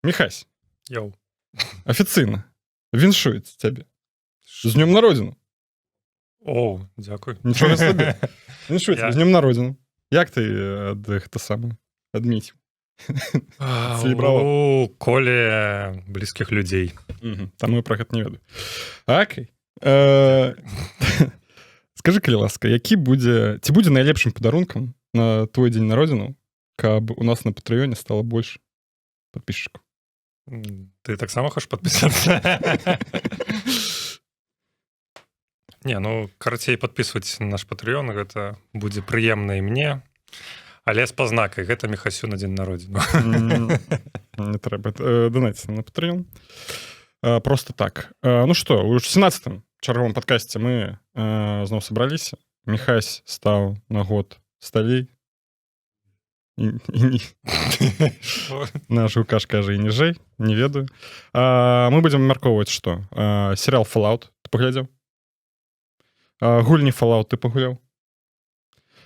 Міхась, Йоу. афіцыйна віншуецца цябе з днём на родзіну. О, дзякуй. Нічога сабе. Віншуецца з днём на родзіну. Як ты ад гэта самае адмеціў? У коле блізкіх людзей. Таму я пра гэта не ведаю. Акей. Скажы, калі ласка, ці будзе найлепшым падарункам на твой дзень народзіну, каб у нас на Патрэёне стала больш подписчиков? Ты таксама хочаш падпісацца? Не, ну, карацей, падпісваць наш Патрэён, гэта будзе прыемна і мне, але з пазнакай, гэта Міхасю на дзень народзіну. Не трэба. Донайце на Патрэён. Просто так. Ну што, у 17-м чарговым падкасці мы зноў сабраліся. Міхась стаў на год сталей. Наш Гукаш кажа, і ніжэй, не ведаю. Мы будзем абмяркоўваць, што? Серыял Fallout ты паглядзеў? Гульні Fallout ты пагуляў?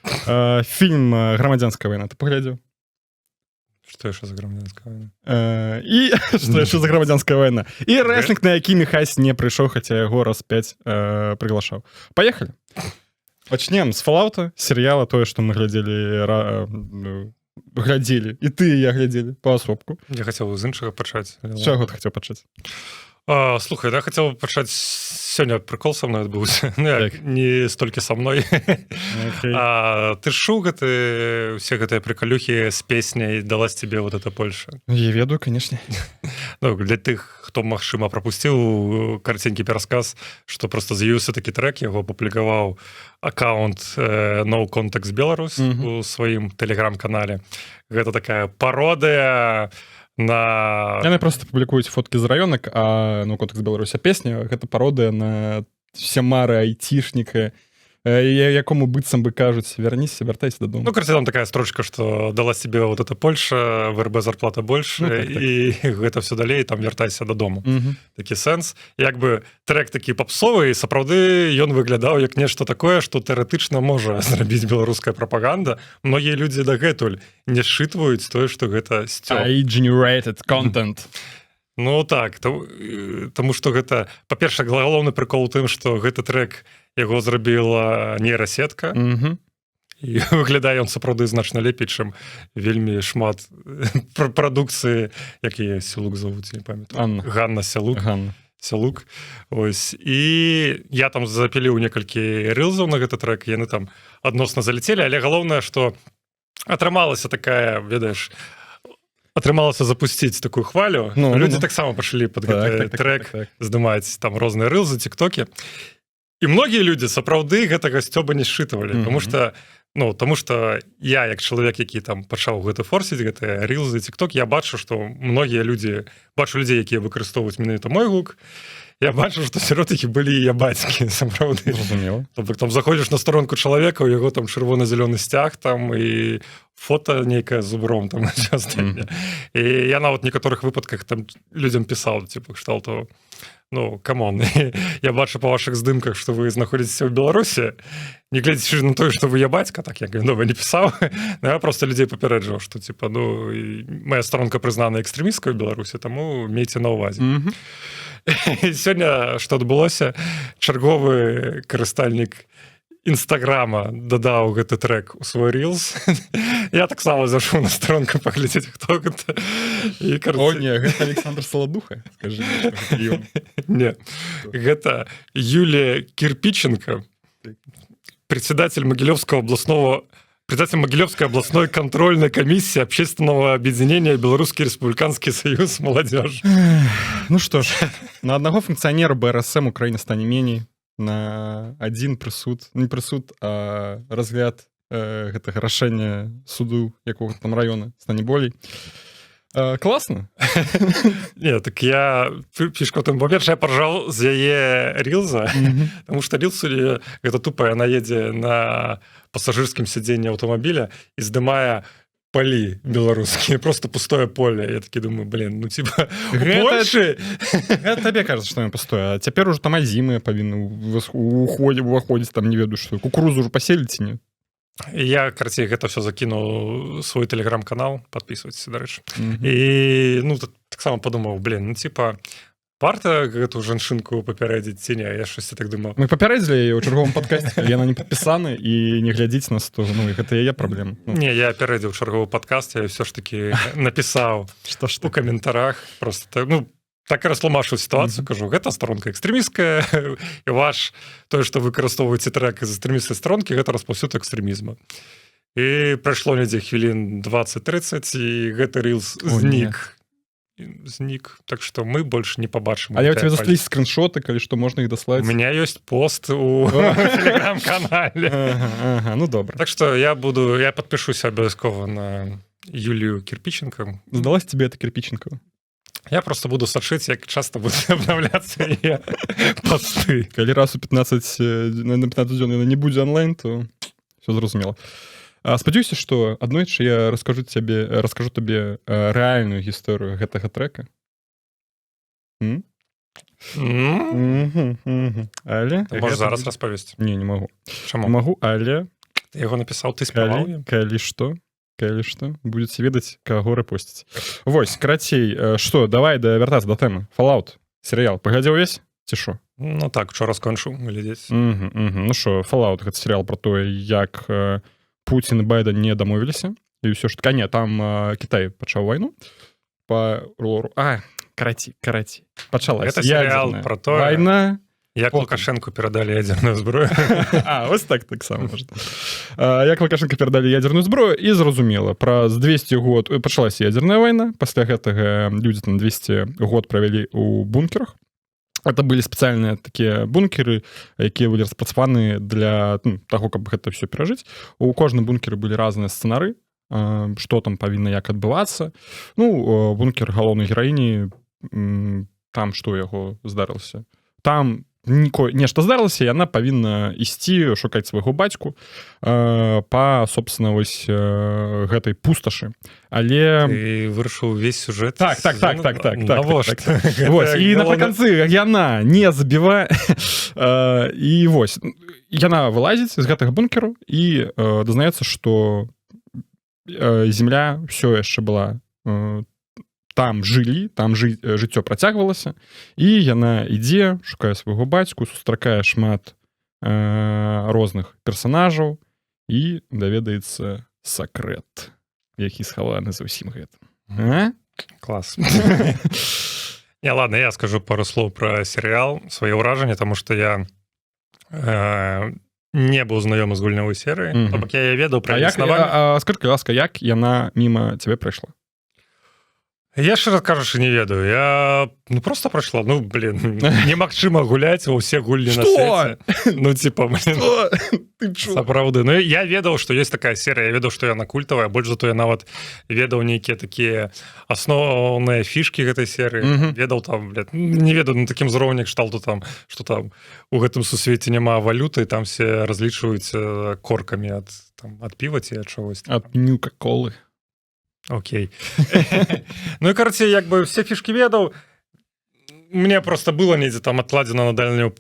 Фільм «Грамадзянская вайна» ты паглядзеў? Што яшчэ за грамадзянская вайна? І што яшчэ за грамадзянская вайна? І рэслінг, на які Міхась не прыйшоў, хаця яго раз 5 прыглашаў. Паехалі. Пачнем з Fallout, серыяла, тое, што мы глядзелі. І ты і я глядзелі паасобку. Я хацеў з іншага пачаць. З чаго ты хацеў пачаць? Слухай, я хацеў пачаць сёння прыкол са мной адбыўся. Не столькі са мной. Ты ж чуў усе гэтыя прыкалюхі з песняй «Далась тебе вот эта Польша»? Я ведаю, конечно. Для тых, хто, магчыма, прапусціў караценькі перасказ, што проста з'явіўся такі трэк, яго апублікаваў аккаунт No Context Belarus у сваім тэлеграм-канале. Гэта такая пародыя на... Яны просто публікуюць фоткі з раёнак, а No Context Belarus песня, гэта пародыя на все мары айцішніка, якому быццам бы кажуць, вярніся, вяртайся дадому. Ну, карацей, там такая строчка, што дала себе вот эта Польша, в РБ зарплата больше, і гэта все далей, там вяртайся дадому. Такі сэнс. Як бы трек такі папсовы, і сапраўды ён выглядаў як нешта такое, што тэарэтычна можа зрабіць беларуская прапаганда. Многія людзі дагэтуль не счытваюць тое, што гэта сцёп. AI-generated content. Ну так, таму што гэта, па-перша, галоўны прыкол у тым, што гэты трек яго зрабіла нейрасетка, і выглядае ён сапраўды значна лепей, чым вельмі шмат прадукцыі, як яе Сялук завуць, не памятаю. Ганна Сялук. Сялук. Ось. І я там запіліў некалькі рылзаў на гэты трек, яны там адносна залецелі, але галоўнае, што атрымалася такая, ведаеш, атрымалася запусціць такую хвалю. Людзі таксама пачалі пад гэты трек здымаць там розныя рылзы, тиктокі. І многія людзі сапраўды гэтага сцёба не счытывалі, тому што я, як чалавек, які там пачаў гэта форсіць, гэтыя рылзы, тикток, я бачу, што многія людзі, бачу людзей, якія выкарыстоўваюць менавіта мой гук, я бачу, што сярод іх былі і я бацькі, сапраўды. Зразумела. Тобто там заходзіш на старонку чалавека, у яго там чырвона-зялёны сцяг, там і фота нейкае з зубром, там астатняе. І я нават в некаторых выпадках там людзям пісаў, типу, кшталту, ну, камон, я бачу па вашых здымках, што вы знаходзіцеся ў Беларусі, не глядзячы на тое, што вы я бацька, так як я не пісаў, я просто людзей папярэджваў, што, типа, ну, моя старонка прызнана экстрэмісткай у Беларусі, таму мейце на ўвазе. Сёння, што адбылося, чарговы карыстальнік Інстаграма дадаў гэты трек у свой рилс. Я таксама зайшоў на старонку паглядзець, хто гэта. О, не, гэта Александр Саладуха, скажи. Не, гэта Юлія Кирпиченко, председатель Могилевской областной контрольной комиссии Общественного объединения Белорусский республиканский союз молодежи. Ну что ж, на одного функционера БРСМ Украина станет менее, на один прысуд, не прысуд, а разгляд гэтага рашэння суду якога там района стане болей. Класна. Не, так я фішку там, па-перша, я паржаў з яе рилза, потому что рилз гэта тупая, яна едзе на пассажырскім сядзенні аўтамабіля і здымае палі беларускія, просто пустое поле. Я такі думаю, блин, ну типа больше. Гэта табе кажется, што ён пустое, а цяпер ужо там азімыя павінны уваходзіць, там не ведаю, што кукурузу ўжо паселіць ці не? Я, карацей, гэта все закінуў свой тэлеграм-канал, подписывайтесь, дарэчы. І, ну, таксама падумаў, блин, ну типа варта гэту жанчынку папярэдзіць ці не, я щось так думаў. Мы папярэдзілі яе ў чарговым падкасці, яна не падпісаны і не глядзіць нас, то ну, гэта яе праблема. Ну. Не, я апярэдзіў чарговы падкаст, я ўсё ж такі напісаў у каментарах, просто так, ну, так і растлумачыў сітуацыю, кажу, гэта сторонка экстрэмісцкая, і ваш тое, што выкарыстоўваеце трек з экстрэміскай сторонкі, гэта распаўсюд экстрэмізма. І прайшло недзе хвілін 20-30, і гэты рилс знік, так што мы больш не пабачым. А я у тебе застались скриншоты, калі што можна іх даслаць? У меня ёсць пост у телеграм-канале. Ага, ну добра. Так што я падпішуся абавязкова на Юлію Кирпиченко. Здалась тебе эта Кирпиченко? Я просто буду сачыць, як часто будут обновляться яе посты. Калі раз у 15 дзён яна не будзе онлайн, то все зразумела. Спадзяюся, што аднойчы я раскажу табе рэальную гісторыю гэтага трэка. Але Можаш зараз распавесці? Не магу. Чаму? Магу, але Ты яго напісаў, ты спяваў? калі што будзеце ведаць, каго рэпосціць. Вось, карацей, што, давай вяртацца да тэмы. Fallout серыял паглядзеў увесь ці што? Ну так, учора скончыў глядзець. Ну што, Fallout гэта серыял пра тое, як Путін і Байден не дамовіліся, і ўсё ж таки, не, там Кітай пачаў вайну па рулору. Караці. Пачалась. Гэта серыял пра тое, вайна, як Лукашенку перадалі ядерную зброю. Вось так само можна. Як Лукашенко перадалі ядерную зброю, і зразумела, праз 200 год пачалася ядерная вайна, пасля гэтага людзі там 200 год правялі ў бункерах. Это былі спецыяльныя такія бункеры, якія былі распрацаваны для таго, каб гэта все перажыць. У кожным бункеры былі разныя сцэнары, што там павінна як адбывацца. Ну, бункер галоўнай гераіні, там што яго здарылася. Там нешта здарылася, яна павінна ісці шукаць свайго бацьку па, собственно, вось гэтай пусташы. Але Ты вырашыў увесь сюжэт. Так. Навошта? Вось, і напрыканцы яна не забівае. І вось, яна вылазіць з гэтага бункеру і дазнаецца, што земля ўсё яшчэ была там жылі, там жыццё працягвалася, і яна ідзе, шукае свайго бацьку, сустракае шмат розных персанажаў і даведаецца сакрэт, які схаваны за ўсім гэтым. Клас. Не, ладно, я скажу пару слоў пра серыял, свае ўражанні, таму што я не быў знаёмы з гульнявой серыі, то бок я ведаў пра існаванне. Скажы, ласка, як яна міма цябе прайшла? Я шчыра кажучы не ведаю, я просто прайшла, немагчыма гуляць ва ўсе гульні на свеце. Ну типа, сапраўды. Ну я ведаў, што ёсць такая серыя, я ведаў, што яна культавая, больш за то я нават ведаў нейкія такія асноўныя фішкі гэтай серыі, ведаў там, не ведаў на такім узроўні кшталту там, што там у гэтым сусвеце няма валюты, там все разлічваюць коркамі ад піва ці ад чагось. Ад нюка-колы. Окей. Ну і, караце, як бы все фішкі ведаў, мне просто было недзе там адкладзена на дальнюю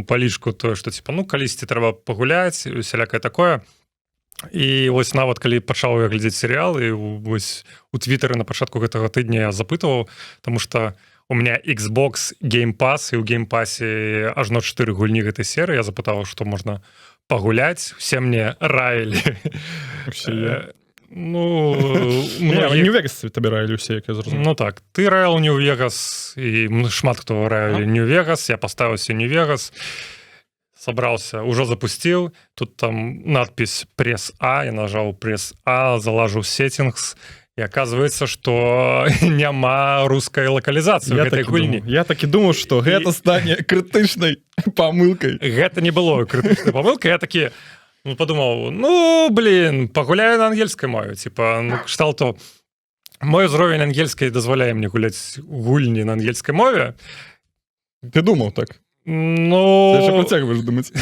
палічку тое, што типа, калісьці трэба пагуляць, усялякае такое. І вось нават калі пачаў я глядзець серыял, і вось у твітары на пачатку гэтага тыдня я запытваў, таму што у меня Xbox Game Pass, і ў Game Pass'е ажно 4 гульні гэтай серыі, я запытаў, што можна пагуляць, усе мне раілі. Нью-Вегас табе раілі ўсе, як я зразумеў. Ну так, ты раіл Нью-Вегас, і шмат хто раілі Нью-Вегас, я паставіўся Нью-Вегас, сабраўся, ужо запусціў, тут там надпіс «Пресс-А», я нажаў «Пресс-А», залажу «Settings», і аказваецца, што няма рускай лакалізацыі гэтай гульні. Я так і думаў, што гэта стане крытычнай памылкай. Гэта не было крытычнай памылкай, я такі подумаў, пагуляю на ангельскай мове, кшталту, мой узровень ангельскай дазваляе мне гуляць гульні на ангельскай мове. Ты думаў так? Ну... Ты яшчэ працягваеш думаць.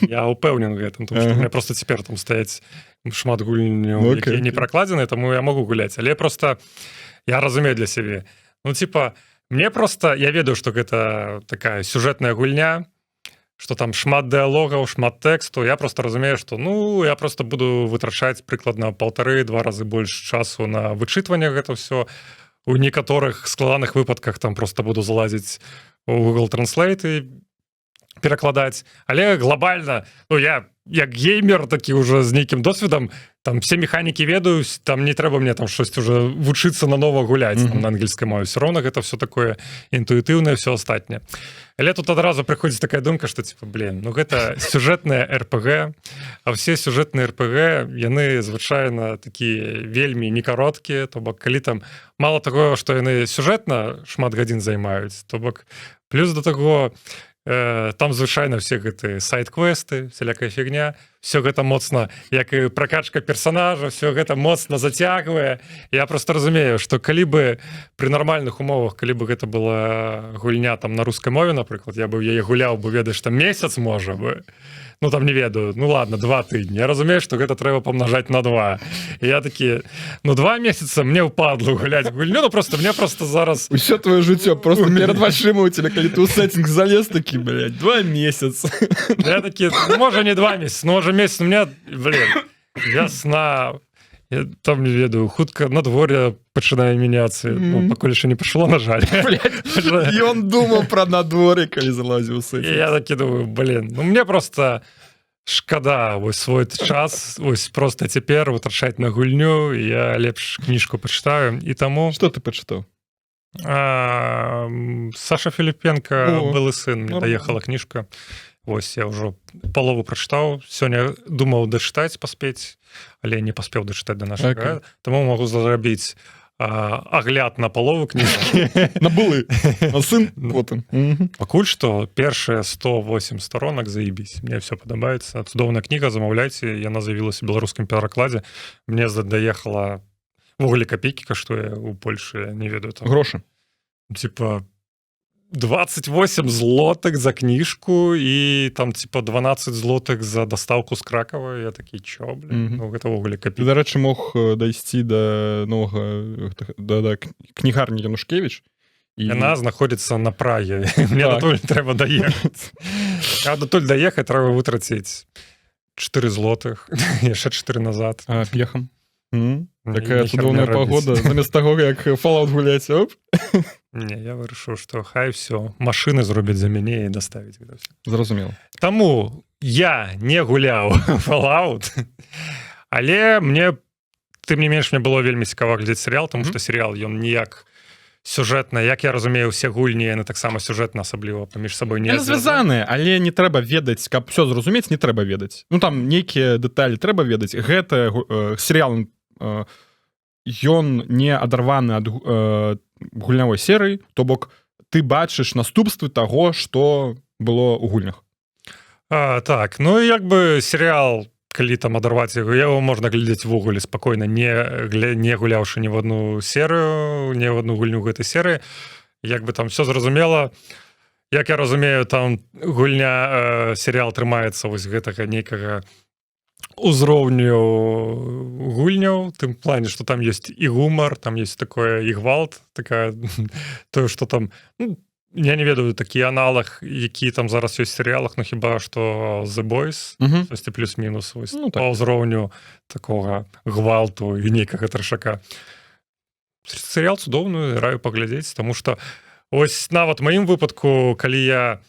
Я ўпэўнен гэтым, тому што у меня просто цяпер там стаяць шмат гульняў, якія не пракладзены, таму я могу гуляць, але просто я разумею для сябе. Мне просто, я ведаю, што гэта такая сюжэтная гульня, што там шмат дыалогаў, шмат тэксту, я просто разумею, што я просто буду вытрачаць прыкладна 1,5-2 разы больш часу на вычытванне гэта ўсё. у некаторых складаных выпадках там просто буду залазіць у Google Translate і перакладаць, але глобальна, ну я як геймер такі уже з нейкім досведам, там все механікі ведаюсь, там не трэба мне там штось уже вучыцца нанова гуляць там, на ангельскай мове, все роўна гэта все такое інтуітыўнае, все астатняе. Але тут адразу прыходзіць такая думка, што типа, ну гэта сюжэтнае РПГ, а все сюжэтныя РПГ, яны звычайна такія вельмі некароткія, то бок калі там мала таго, што яны сюжэтна шмат гадзін займаюць, то бок плюс да таго там звычайна все гэты сайт-квесты, всялякая фігня, все гэта моцна, як і пракачка персонажа, все гэта моцна зацягвае. Я просто разумею, што калі бы пры нармальных умовах, калі бы гэта была гульня там на рускай мове, напрыклад, я бы яе гуляў бы, ведаеш, там месяц можа бы, ну там не ведаю, ну ладно, 2 тыдні. Я разумею, што гэта трэба памнажаць на 2. І я такі, ну 2 месяца мне ўпадло гуляць гульню, ну просто мне просто зараз... Усё твоё жыццё просто перад вачыма у тебя, калі ты ў сеттинг залез такі, блядь, 2 месяца. Я такі, ну можа не 2 месяца, ну можа месяц, у меня, блин, вясна, я там не ведаю, хутка надвор'е пачынае мяняцца, ну, пакуль яшчэ не пашло, на жаль. І он думаў пра надвор'е, калі залазіў у сеттинг. Я такі думаю, блин, ну мне просто шкада вось свой час, вось просто цяпер вытрачаць на гульню, я лепш кніжку пачытаю, і таму... Што ты пачытаў? Саша Філіпенка «Былы сын», мне даехала кніжка. Вось я ўжо палову прачытаў, сёння думаў дачытаць, паспець, але не паспеў дачытаць да нашага, таму магу зрабіць агляд на палову кніжкі. На «Былы», на «Сын», вот он. Пакуль што першыя 108 сторонак заебісь, мне все падабаецца, цудоўная кніга, замаўляйце, яна з'явілася ў беларускім перакладзе, мне даехала ввогуле капейкі каштуе у Польшы, не ведаю там. Грошы. Типа 28 злотых за кніжку і там типа 12 злотых за дастаўку з Кракава. Я такі, чё, блин, ну гэта ввогуле капейкі. Ты, дарэчы, мог дайсці да новага да кнігарні Янушкевіч. Яна знаходзіцца на Праге. Мне датуль трэба даехаць. А датуль даехаць трэба вытраціць 4 злотых, яшчэ 4 назад. А п'ехам? Такая цудоўная пагода. Замест таго, як Fallout гуляць, оп. Не, я вырашыў, што хай все, машыны зробяць за мяне і даставіць гэта все. Зразумела. Таму я не гуляў Fallout, але мне, тым не менш, мне было вельмі цікава глядзець серыял, таму што серыял, ён ніяк сюжэтна, як я разумею, усе гульні, яны таксама сюжэтна асабліва паміж сабой не звязаныя, але не трэба ведаць, каб все зразумець, не трэба ведаць. Ну там нейкія дэталі трэба ведаць. Гэта серыял, ён не адарваны ад гульнявой серыі, то бок ты бачыш наступствы таго, што было ў гульнях. Так, ну як бы серыял, калі там адарваць яго можна глядзець ввогуле спакойна, не гуляўшы ні в одну серыю, ні в одну гульню гэтай серыі. Як бы там все зразумела. Як я разумею, там гульня, серыял трымаецца вось гэтага нейкага узроўню гульняў, тым плане, што там ёсць і гумар, там ёсць такое і гвалт, такая тое, што там, ну, я не ведаю такі аналаг, які там зараз ёсць серыялах, ну хіба што The Boys, ёсць плюс-мінус па ўзроўню такога гвалту і нейкага трэшака. Серыял цудоўны, раю паглядзець, таму што ось нават у маім выпадку, калі я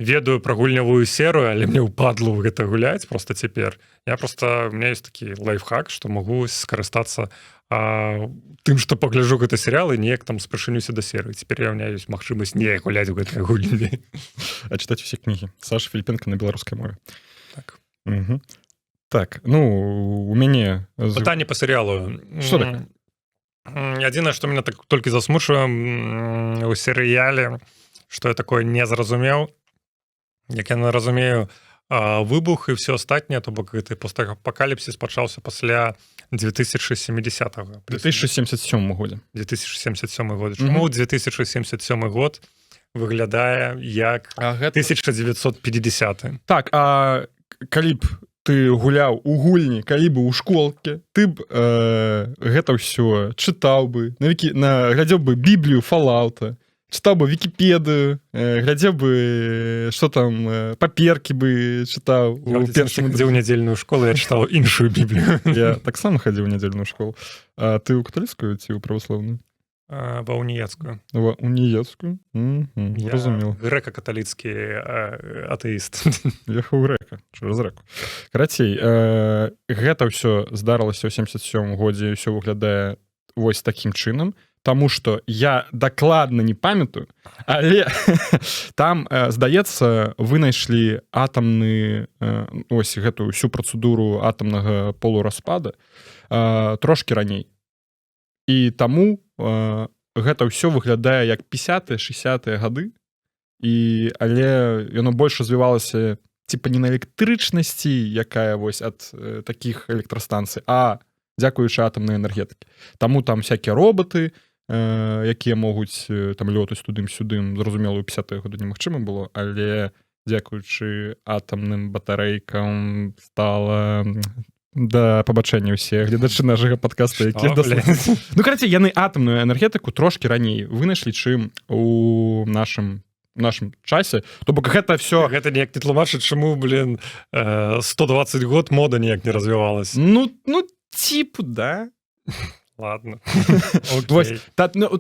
ведаю пра гульнявую серыю, але мне ўпадло гэта гуляць просто цяпер. У меня ёсць такі лайфхак, што магу скарыстацца тым, што пагляджу гэты серыял і неяк там спрачынюся да серыі. Цяпер у меня ёсць магчымасць не гуляць у гэтай гульні. А чытаць усе кнігі. Саша Філіпенка на беларускай мове. Так. Так, ну, у мяне... Пытанне па серыялу. Што так? Адзінае, што мяне так толькі засмучвае у серыяле, што я такое не зразумеў. Як я разумею, выбух і все астатняе, то бок гэты постапакаліпсіс пачаўся пасля 2070-го. 2077 годзе. 2077 год. Чаму 2077 год выглядае як 1950? Так, а калі б ты гуляў у гульні, калі бы ў школке, ты б гэта ўсё чытаў бы, глядзеў бы Біблію Fallout, чытаў бы Вікіпедыю, глядзеў бы, што там, паперкі бы чытаў. Я хадзіў у нядзельную школу, я чытаў іншую Біблію. Я таксама хадзіў у нядзельную школу. А ты ў каталіцкую ці ў праваслаўную? ва уніецкую. Ва уніецкую? Зразумела. Грэка-каталіцкі атэіст. Ехаў грэка, через рэку. Карацей, гэта ўсё здарылася ў 77 годзе, ўсё выглядае вось такім чынам, таму што я дакладна не памятаю, але там, здаецца, вынайшлі атамны, ось гэтую ўсю працэдуру атамнага полураспада трошкі раней. І таму гэта ўсё выглядае як 50-60-е гады, але яно больш развівалася типа не на электрычнасці, якая вось ад такіх электрастанцый, а дзякуючы атамнай энергетыкі. Таму там всякія роботы, якія могуць там лётаць тудым-сюдым, зразумела, у 50-е годы немагчыма было, але дзякуючы атамным батарэйкам стала... Да пабачэння ўсе гледачы нашага падкаста, які даслухаюць. Ну, карацей, яны атамную энергетыку трошкі раней вынайшлі, чым у нашым часе. То бок гэта все... Гэта ніяк не тлумачыць, чаму, 120 год мода ніяк не развівалась. Ну, типу, да. Ладно. Вось, там было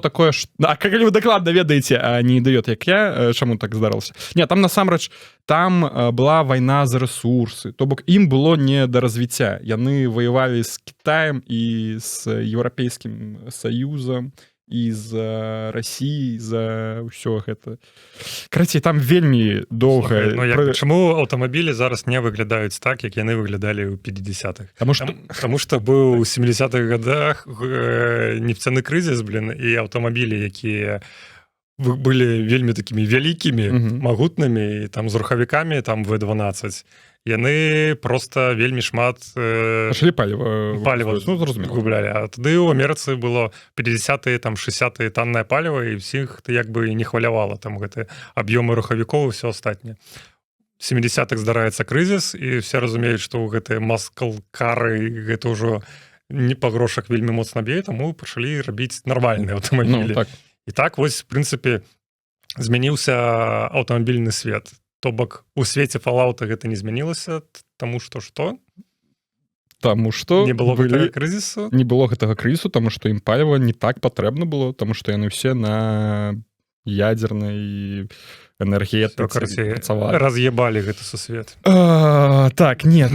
такое, калі вы дакладна ведаеце, а не даёт, як я, чаму так здарылася. Не, там насамрэч, там была вайна за рэсурсы, то бок ім было не да развіцця. Яны ваявалі з Кітаем і з Еўрапейскім Саюзам, і з Расіі, за ўсё гэта. Карацей, там вельмі доўга... Чаму аўтамабілі зараз не выглядаюць так, як яны выглядалі ў 50-х? Таму што быў у 70-х годах нефтяны крызіс, і аўтамабілі, якія былі вельмі такімі вялікімі, магутнымі, там з рухавікамі, там В12, яны просто вельмі шмат паліва гублялі. А тады ў Амерыцы было 50-е, там 60-е таннае паліва, і ўсіх як бы не хвалявала там гэты аб'ёмы рухавікоў і ўсё астатняе. В 70-х здараецца крызіс, і все разумеюць, што ў гэтыя маскал-кары гэта ўжо не па грошах вельмі моцна б'е, таму пачалі рабіць нармальныя аўтамабілі. І так вось, в прынцыпе, змяніўся аўтамабільны свет. То бок у свеце Fallout гэта не змянілася, таму што што? Таму што не было гэтага крызісу? Не было гэтага крызісу, таму што ім паліва не так патрэбна было, таму што яны ўсе на ядзернай энергетыцы працавалі. Раз'ебалі гэты сусвет. Так, нет.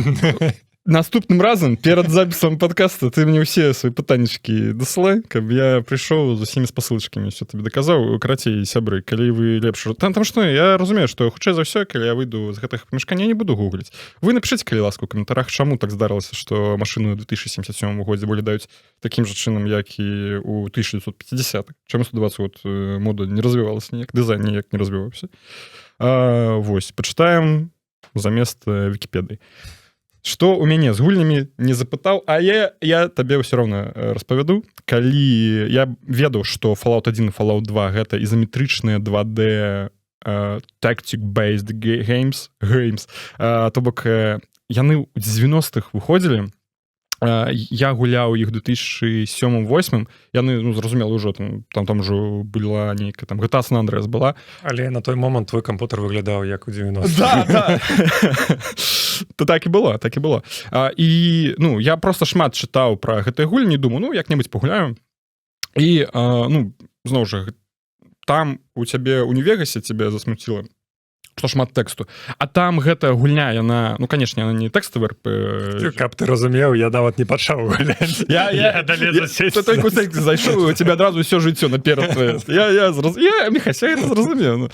Наступным разам перад запісам падкаста ты мне ўсе свои пытаннічкі даслай, каб я прыйшоў з усімі спасылачкамі, все табе даказаў. Карацей, сябры, калі вы лепш... Там што, я разумею, што хутчэй за ўсё, калі я выйду з гэтых памяшкання, не буду гугліць. Вы напішыце, калі ласка, у каментарах, чаму так здарылася, што машыны ў 2077 годзе выглядаюць такім жа чынам, як і ў 1950-х. Чаму 120 год мода не развівалася ніяк, дызайн ніяк не развіваўся. Вось, пачытаем замест Вікіпедыі. Што ў мяне з гульнямі не запытаў, а я табе ўсё роўна распавяду. Калі я ведаў, што Fallout 1 і Fallout 2 гэта ізаметрычныя 2D tactic-based games, то бок яны ў 90-х выходзілі, я гуляў іх 2007-2008, яны, зразумела, ўжо там ўжо была нейкая там GTA San Andreas была. Але на той момант твой кампутер выглядаў як у 90-х. Да. То так і было. І, я просто шмат чытаў пра гэтыя гульні, думаю, як-небудзь пагуляю. І, зноў жа, там у цябе у Нью-Вегасе цябе засмуціла, што шмат тэксту. А там гэтая гульня, яна, канешне, яна не тэкставы РП. Каб ты разумеў, я нават не пачаў гуляць. Я той кусок зайшоў, у цябе адразу ўсё жыццё наперад. Міхась, я гэта зразумеў.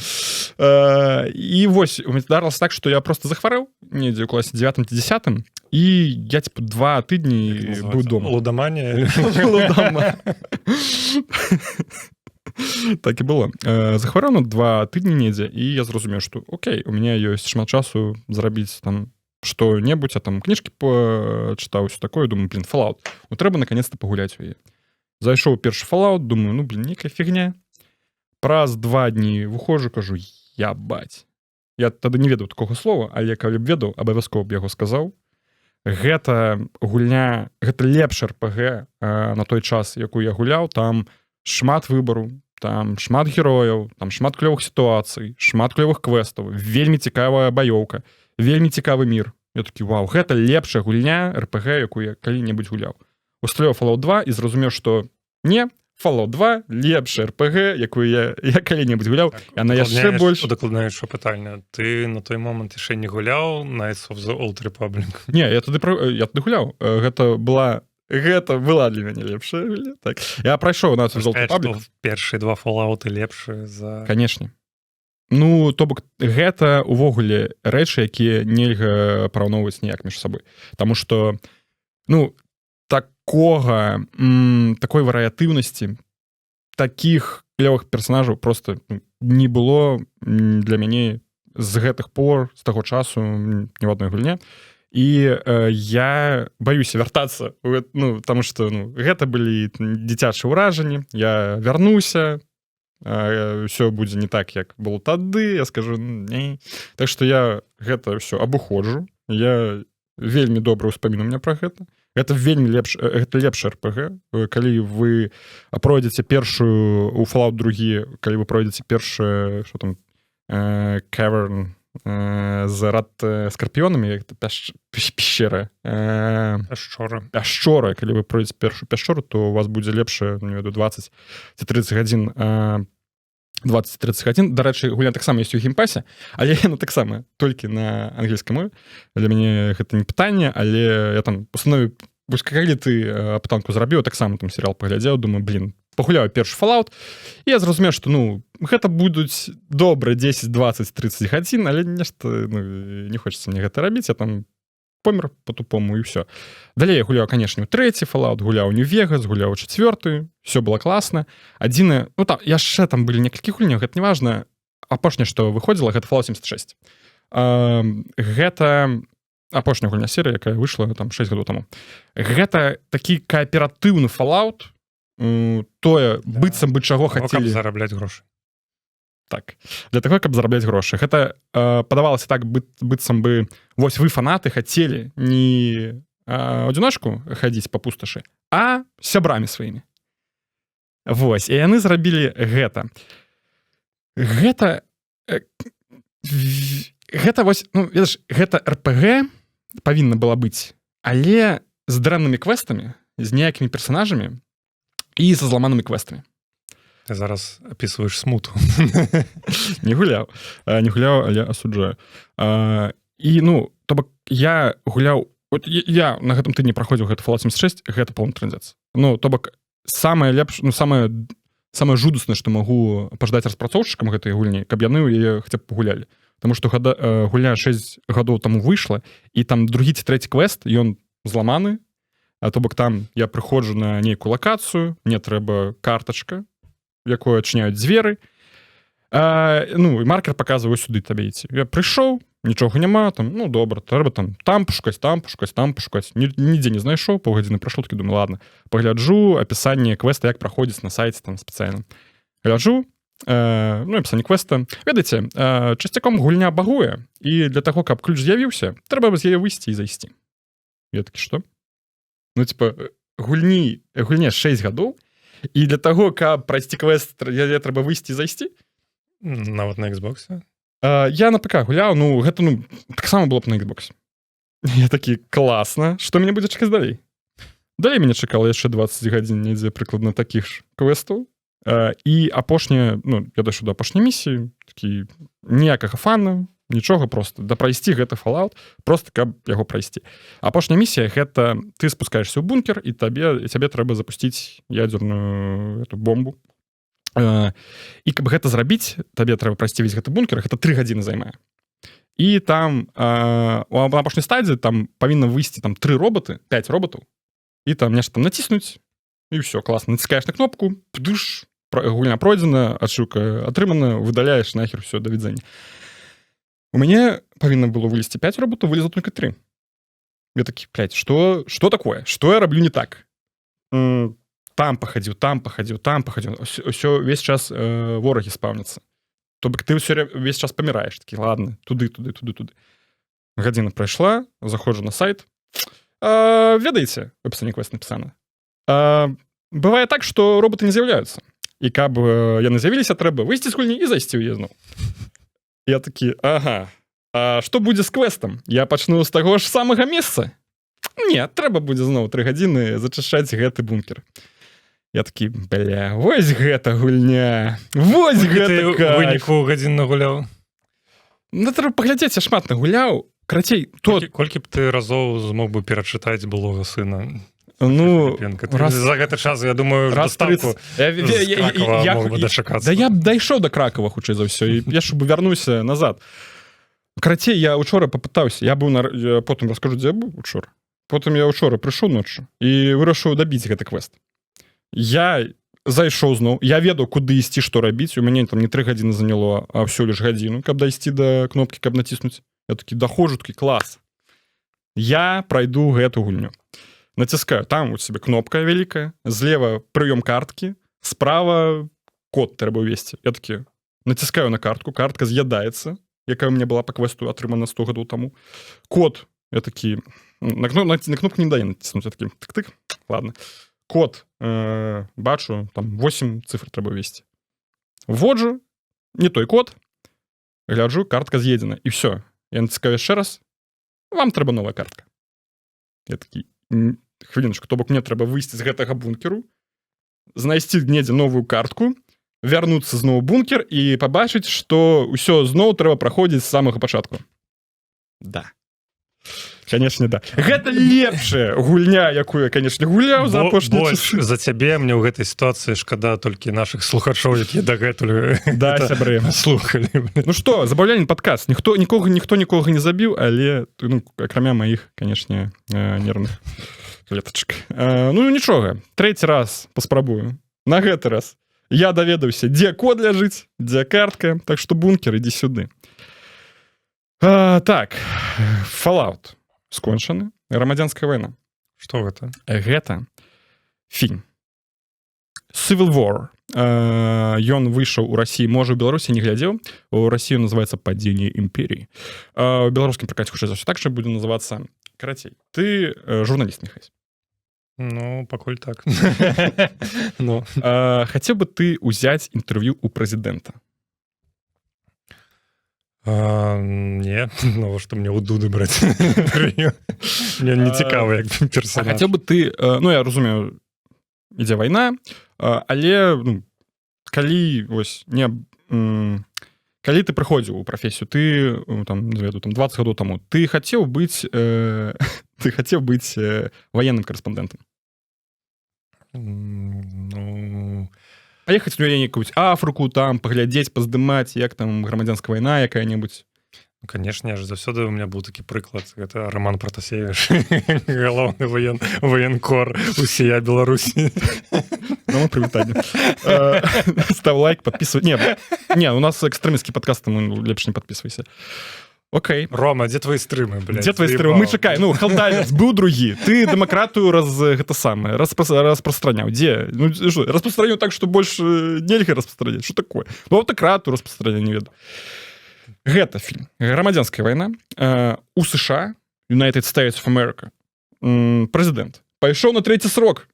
І вось, у мяне здарылася так, што я просто захварэў недзе ў класе 9-10, і я, 2 тыдні быў дома. Лудаманія. Так і было. Захварэў на 2 тыдні недзе, і я зразумеў, што окей, у мяне ёсць шмат часу зрабіць там што-небудзь, а там кніжкі пачытаў, усё такое, думаю, Fallout. Трэба наконец-то пагуляць у яе. Зайшоў першы Fallout, думаю, нейкая фігня. Праз 2 дні выходжу, кажу, ябать. Я тады не ведаў такога слова, але калі б ведаў, абавязкова б яго сказаў. Гэта гульня, гэта лепш РПГ на той час, якую я гуляў, там шмат выбару, там шмат герояў, там шмат клёвых сітуацый, шмат клёвых квестаў, вельмі цікавая баёўка, вельмі цікавы мір. Я такі, вау, гэта лепшая гульня РПГ, якую я калі-небудзь гуляў. усталяваў Fallout 2 і зразумеў, што не, Fallout 2 лепшая RPG, якую я калі-небудзь гуляў, яна яшчэ больш... Удакладнаеш, што пытальна. Ты на той момант яшчэ не гуляў Knights of the Old Republic? Не, я тады гуляў. Гэта была для мяне лепшая. Так. Я прайшоў Knights of the Old Republic. Першыя два Fallout лепшыя за... Канешне. Ну, то бок, гэта увогуле рэчы, якія нельга параўноўваць ніяк між сабой. Таму што, ну, такой варыятыўнасці, такіх клёвых персонажаў просто не было для мяне з гэтых пор, з таго часу ні в адной гульне. І я баюся вяртацца, ну, таму што гэта былі дзіцячыя ўражанні, я вярнуся, ўсё будзе не так, як было тады, я скажу, не. Так што я гэта ўсё абыходжу, я вельмі добра ўспаміну мне пра гэта. Гэта вельмі лепшы RPG. Калі вы пройдзеце першую у Fallout 2, калі вы пройдзеце першы, што там, Cavern з рад скарпіёнамі, як пещера. Пяшчора. Калі вы пройдзеце першую пяшчору, то у вас будзе лепшая, не веду, 20 ці 30 гадзін 20-30 гадзін. Дарэчы, гульня таксама ёсць у геймпасе, але яна таксама толькі на ангельскай мове. Для мяне гэта не пытанне, але я там установіў, вось калі ты апытанку зрабіў, таксама там серыял паглядзеў, думаю, пагуляю першы Fallout, і я зразумеў, што, гэта будуць добра 10, 20, 30 гадзін, але нешта, не хочацца мне гэта рабіць, я там помер по-тупому, і ўсё. Далей я гуляў, канешне, у трэці Fallout, гуляў у Нью-Вегас, гуляў у чацвёртую, все было класна. Адзінае, там яшчэ там былі некалькі гульняў, гэта неважна. Апошняе, што выходзіла, гэта Fallout 76. Гэта апошняя гульня серыя, якая выйшла там 6 гадоў таму. Гэта такі кааператыўны Fallout, тое, быццам бы чаго хацелі... Каб зарабляць грошы. Так, для таго, каб зарабляць грошы. Гэта падавалася так, быццам бы, вось вы, фанаты, хацелі не адзіночку хадзіць па пусташы, а сябрамі сваімі. Вось, і яны зрабілі гэта. Гэта вось, ведаш, гэта RPG павінна была быць, але з дрэннымі квестамі, з ніякімі персонажамі і са зламанымі квестамі. Ты зараз апісваеш смуту. Не гуляў, але асуджаю. І, то бок, я гуляў... Я на гэтым тыдні праходзіў гэта Fallout 76, гэта поўны трындзец. То бок, самае жудаснае, што магу пажадаць распрацоўшчыкам гэтай гульні, каб яны яе хаця б пагулялі. Таму што гульня 6 гадоў таму выйшла, і там другі ці трэці квест, ён зламаны, то бок там я прыходжу на нейкую лакацыю, мне трэба картачка, якую адчыняюць дзверы. І маркер паказвае сюды табе ідці. Я прыйшоў, нічога няма, добра, трэба там пашукаць. Нідзе не знайшоў, паўгадзіны прайшло, такі думаю, ладно, пагляджу апісанне квеста, як праходзіць на сайце там спецыяльна. Гляджу, апісанне квеста. Ведаеце, часцяком гульня багуе, і для таго, каб ключ з'явіўся, трэба з яе выйсці і зайсці. Я такі, што? Гульне 6 гадоў, і для таго, каб прайсці квест, трэба выйсці і зайсці? Нават на Xbox? Я на ПК гуляў, гэта, таксама было б на Xbox. Я такі, класна, што мяне будзе чакаць далей? Далей мяне чакала яшчэ 20 гадзін недзе прыкладна такіх ж квестаў. І апошняе, я дайшоў да апошняй місіі, такі, ніякага фана, нічога, просто да прайсці гэты Fallout, просто каб яго прайсці. Апошняя місія, гэта ты спускаешся ў бункер, і цябе трэба запусціць ядзерную бомбу. І каб гэта зрабіць, табе трэба прайсці весь гэты бункер, гэта 3 гадзіны займае. І там у апошняй стадыі там павінна выйсці 3 роботы, 5 роботаў, і там нешта націснуць, і ўсё, класна. Націскаеш на кнопку, гульня пройдзена, адшыўка атрымана, выдаляеш нахер, ўсё, да відзення. У мяне павінна было вылезці 5 роботаў, вылезла только 3. Я такі, што такое? Што я раблю не так? Там пахадзіў. Усё, весь час ворагі спаўняцца. То бок ты весь час паміраеш. Такі, ладно, туды. Гадзіна прайшла, заходжу на сайт. Ведаеце, в апісанні квест напісана. Бывае так, што роботы не з'яўляюцца. І каб яны з'явіліся, трэба выйсці з гульні і зайсці ў езну. Я такі, ага, а што будзе з квестам? Я пачну з таго ж самага месца? Не, трэба будзе зноў 3 гадзіны зачышаць гэты бункер. Я такі, бля, вось гэта гульня, вось гэта кайф. Выніку гадзін нагуляў? Ну, трэба паглядзець, я шмат нагуляў. Крацей, колькі б ты разоў змог бы перачытаць былога сына? Ну, за гэты час, я думаю, доставку з Кракова мог бы дачакацца. Да я б дайшоў да Кракова, хутчэй за ўсё, і я ж бы вярнуся назад. Крацей, я учора папытаўся, я потым раскажу, дзе я быў учора. Потым я учора прыйшоў ноччу і вырашыў дабіць гэты квест. Я зайшоў зноў, я ведаў, куды ісці, што рабіць, у мяне там не 3 гадзіны заняло, а ўсё лишь гадзіну, каб дайсці да кнопкі, каб націснуць. Я такі дахожу, такі клас. Я прайду гэту гульню. Націскаю, там у себе кнопка вялікая, злева прыём карткі, справа код трэба ўвесці. Я такі націскаю на картку, картка з'ядаецца, якая у мяне была па квесту атрымана 100 гадоў таму. Код, я такі, на кнопку не дае націснуць, я такі, тык-тык, ладно. Код, бачу, там 8 цифр трэба ввесці. Вводжу, не той код, гляджу, картка з'едзена, і все. Я націскаю яшчэ раз, вам трэба новая картка. Я такі, хвіліночку, то бок мне трэба выйсці з гэтага бункеру, знайсці недзе новую картку, вярнуцца зноў у бункер і пабачыць, што ўсё зноў трэба праходзіць з самага пачатку. Да. Конечно, да. Гэта лепшая гульня, якую я, конечно, гуляў за апошнія часы. За цябе мне ў гэтай сітуацыі шкада толькі нашых слухачоў, якія дагэтуль сябры слухалі. Ну што, забаўляльны падкаст. Ніхто нікога не забіў, але акрамя маіх, конечно, нервных клетачак. Ну нічога, 3-й раз паспрабую. На гэты раз я даведаўся, дзе код ляжыць, дзе картка, так што бункер, ідзі сюды. Так, Fallout скончаны. Грамадзянская вайна. Што гэта? Гэта фільм. Civil War. Ён выйшаў у Расіі, можа, у Беларусі не глядзеў. У Расіі называецца «Падзенне імперіі». У беларускім пракаце хутчэй за ўсё так жа будзе называцца. Карацей, ты журналіст, Міхась. Ну, пакуль так. Хацеў бы ты ўзяць інтэрв'ю ў прэзідэнта? Не, навошта мне ў Дуды браць інтэрв'ю? Мне не цікава, як персонаж. Хацеў бы ты, ну, я разумею, ідзе вайна, але калі ты прыходзіў у прафесію, ты там 20 гадоў таму, ты хацеў быць ваенным карэспандэнтам? Ну... Паехаць у якую-нибудь Афрыку, там, паглядзець, паздымаць, як там грамадзянская вайна якая-небудзь. Ну, конечно, ж заўсёды у меня быў такі прыклад. Гэта Роман Пратасевіч, галоўны военкор усія Беларусі. Ну, прывітанне. Став лайк, подписывай. Не, у нас экстрэмісцкі падкаст, таму лепш не подписывайся. Окей. Рома, дзе твои стрымы, блядь? Дзе твои стрымы? Мы чакай, халдалец, быў другі. Ты дэмакратыю распрастраняў. Дзе? Ну, што, распрастраняў так, што больш нельга распрастраняць. Што такое? Ну, аўтакратыю распрастраняў, не веду. Гэта фільм. Грамадзянская вайна. У США, United States of America, прэзідэнт пайшоў на 3-й срок.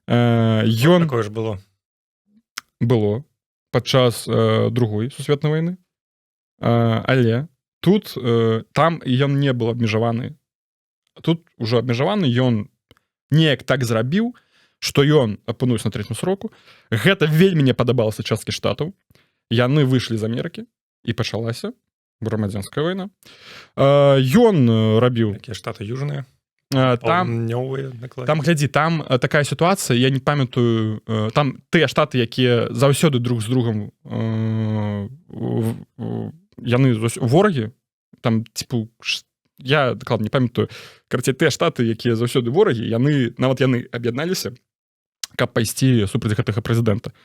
Ён... Такое ж было. Было. Падчас другой сусветнай вайны. Але тут там ён не быў абмежаваны. Тут ужо абмежаваны, ён неяк так зрабіў, што ён апынуўся на 3-м сроку. Гэта вельмі не падабалася часткі штатаў. Яны выйшлі з Амерыкі і пачалася грамадзянская вайна. Ён рабіў... Якія штаты южныя? Там, глядзі, там такая сітуацыя, я не памятаю, там тыя штаты, якія заўсёды друг з другом яны ворагі, там, типу, я дакладна не памятаю, карацей, тыя штаты, якія заўсёды ворагі, нават яны аб'ядналіся, каб пайсці супраць гэтага прэзідэнта.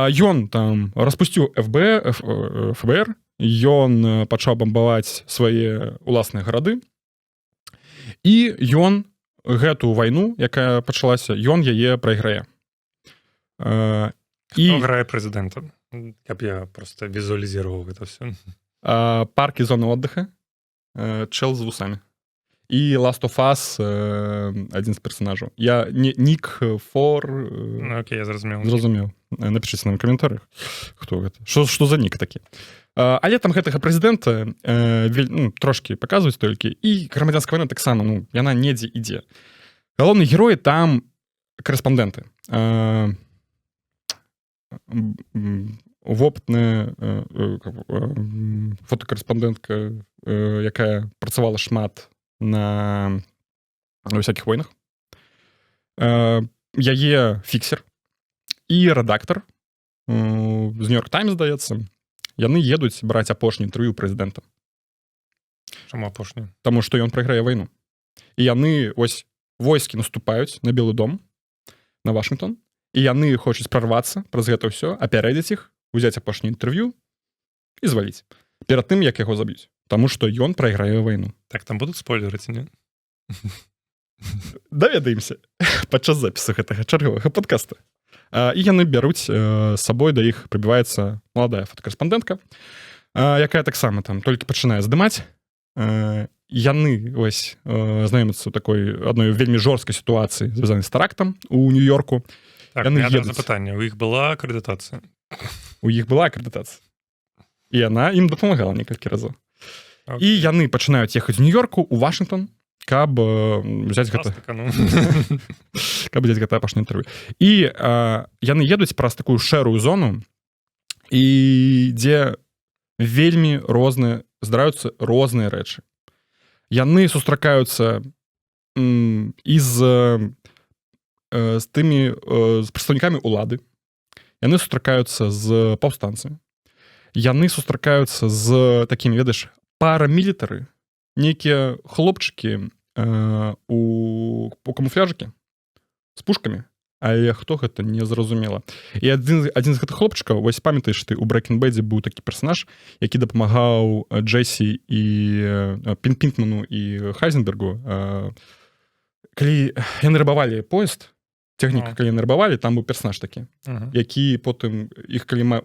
Ён там распусціў ФБР, ён пачаў бамбаваць свае уласныя гарады, і ён гэту вайну, якая пачалася, ён яе прайграе. Хто грае прэзідэнта? Каб я просто візуалізировал гэта все. Парк і зона отдыха, чел з вусамі. І Last of Us адзін з персонажаў. Я Нік Фор... Окей, я зразумеў. Напишіце нам у каментарях, хто гэта. Што за нік такі? Але там гэтага прэзідэнта трошкі паказваюць толькі, і грамадзянская вайна таксама, яна недзе ідзе. Галоўныя героі там корэспандэнты. Вопытная фотокарэспандэнтка, якая працавала шмат на всякіх войнах. Яе фіксер і рэдактар з Нью-Йорк Таймс, здаецца, яны едуць браць апошні інтэрв'ю прэзідэнта. Чаму апошні? Таму што ён прайграе вайну. І яны, войскі наступаюць на Белы дом, на Вашынгтон, і яны хочуць прарвацца праз гэта ўсё, апярэдзіць іх, узяць апошні інтэрв'ю і зваліць. Перад тым, як яго заб'юць. Таму што ён прайграе вайну. Так, там будуць спойлеры, ці не? Даведаемся падчас запісу гэтага чарговага падкаста. І яны бяруць з сабой, да іх прыбіваецца маладая фотокарэспандэнтка, якая таксама там толькі пачынае здымаць. Яны знаёмяцца ў такой адной вельмі жорсткай сітуацыі, звязанай з тэрактам у Нью-Йорку. Так, запытанне, у іх была акрэдытацыя? У іх была акрэдытацыя. І яна ім дапамагала некалькі разоў. І яны пачынаюць ехаць з Нью-Йорку ў Вашынгтон, каб взяць гэта апошняе інтэрв'ю. І яны едуць праз такую шэрую зону, і дзе вельмі здараюцца розныя рэчы. Яны сустракаюцца і з прадстаўнікамі ўлады, яны сустракаюцца з паўстанцамі, яны сустракаюцца з такімі, ведаеш, парамілітары, нейкія хлопчыкі у камуфляжыкі з пушкамі, але хто гэта, не зразумела. І адзін з гэтых хлопчыкаў, памятаеш ты, у Breaking Bad'зе быў такі персанаж, які дапамагаў Джесі і Пінкману і Хайзенбергу. Калі яны рабавалі поезд, цягніка, калі яны рабавалі, там быў персанаж такі, які потым іх, калі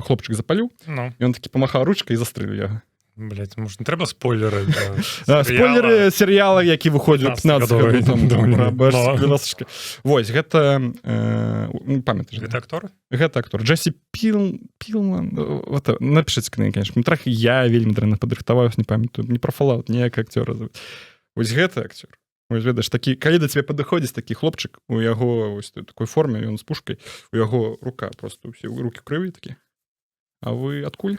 хлопчык запаліў, ён такі памахаў ручкай і застрэліў яго. Блядь, может, не трэба спойлеры? Спойлеры серыяла, які выходзіў 15 гадоў таму. Вось, гэта... Памятаеш? Гэта актор? Гэта актор. Джесі Пілман. Напішыце кнігі, конечно. Трах я вельмі дрэнна падрыхтаваюсь, не памятаю. Не про Fallout, не як актёра. Вось гэта актёр. Вось, ведаеш, такі, калі да цябе падыходзіць такі хлопчык, у яго вось такой форме, ён з пушкай, у яго рука просто ўсе рукі крыві такі. А вы адкуль?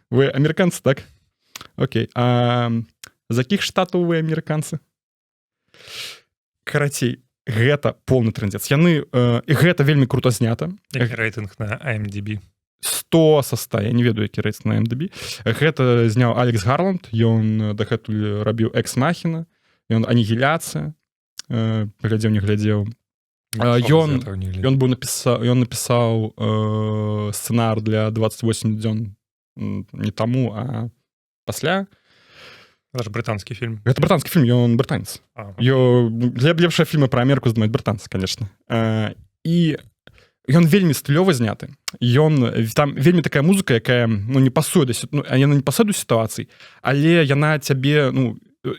Вы амерыканцы, так? Окей. А з якіх штатаў вы амерыканцы? Карацей, гэта поўны трындзец. Яны... І гэта вельмі крута знята. Які рэйтынг на IMDb? 100 са 100. Я не ведаю, які рэйтынг на IMDb. Гэта зняў Алекс Гарланд. Ён дагэтуль рабіў Экс Махіна. Ён Анігіляцыя. Глядзеў, не глядзеў. Ён напісаў сцэнар для 28 дзён не таму, а пасля. Гэта ж брытанскі фільм. Гэта брытанскі фільм, ён брытанец. Лепшыя фільмы пра Амерыку здымаюць брытанцы, конечно. І ён вельмі стылёва зняты. Там вельмі такая музыка, якая не пасуе яна не пасуе да сітуацый, але яна цябе,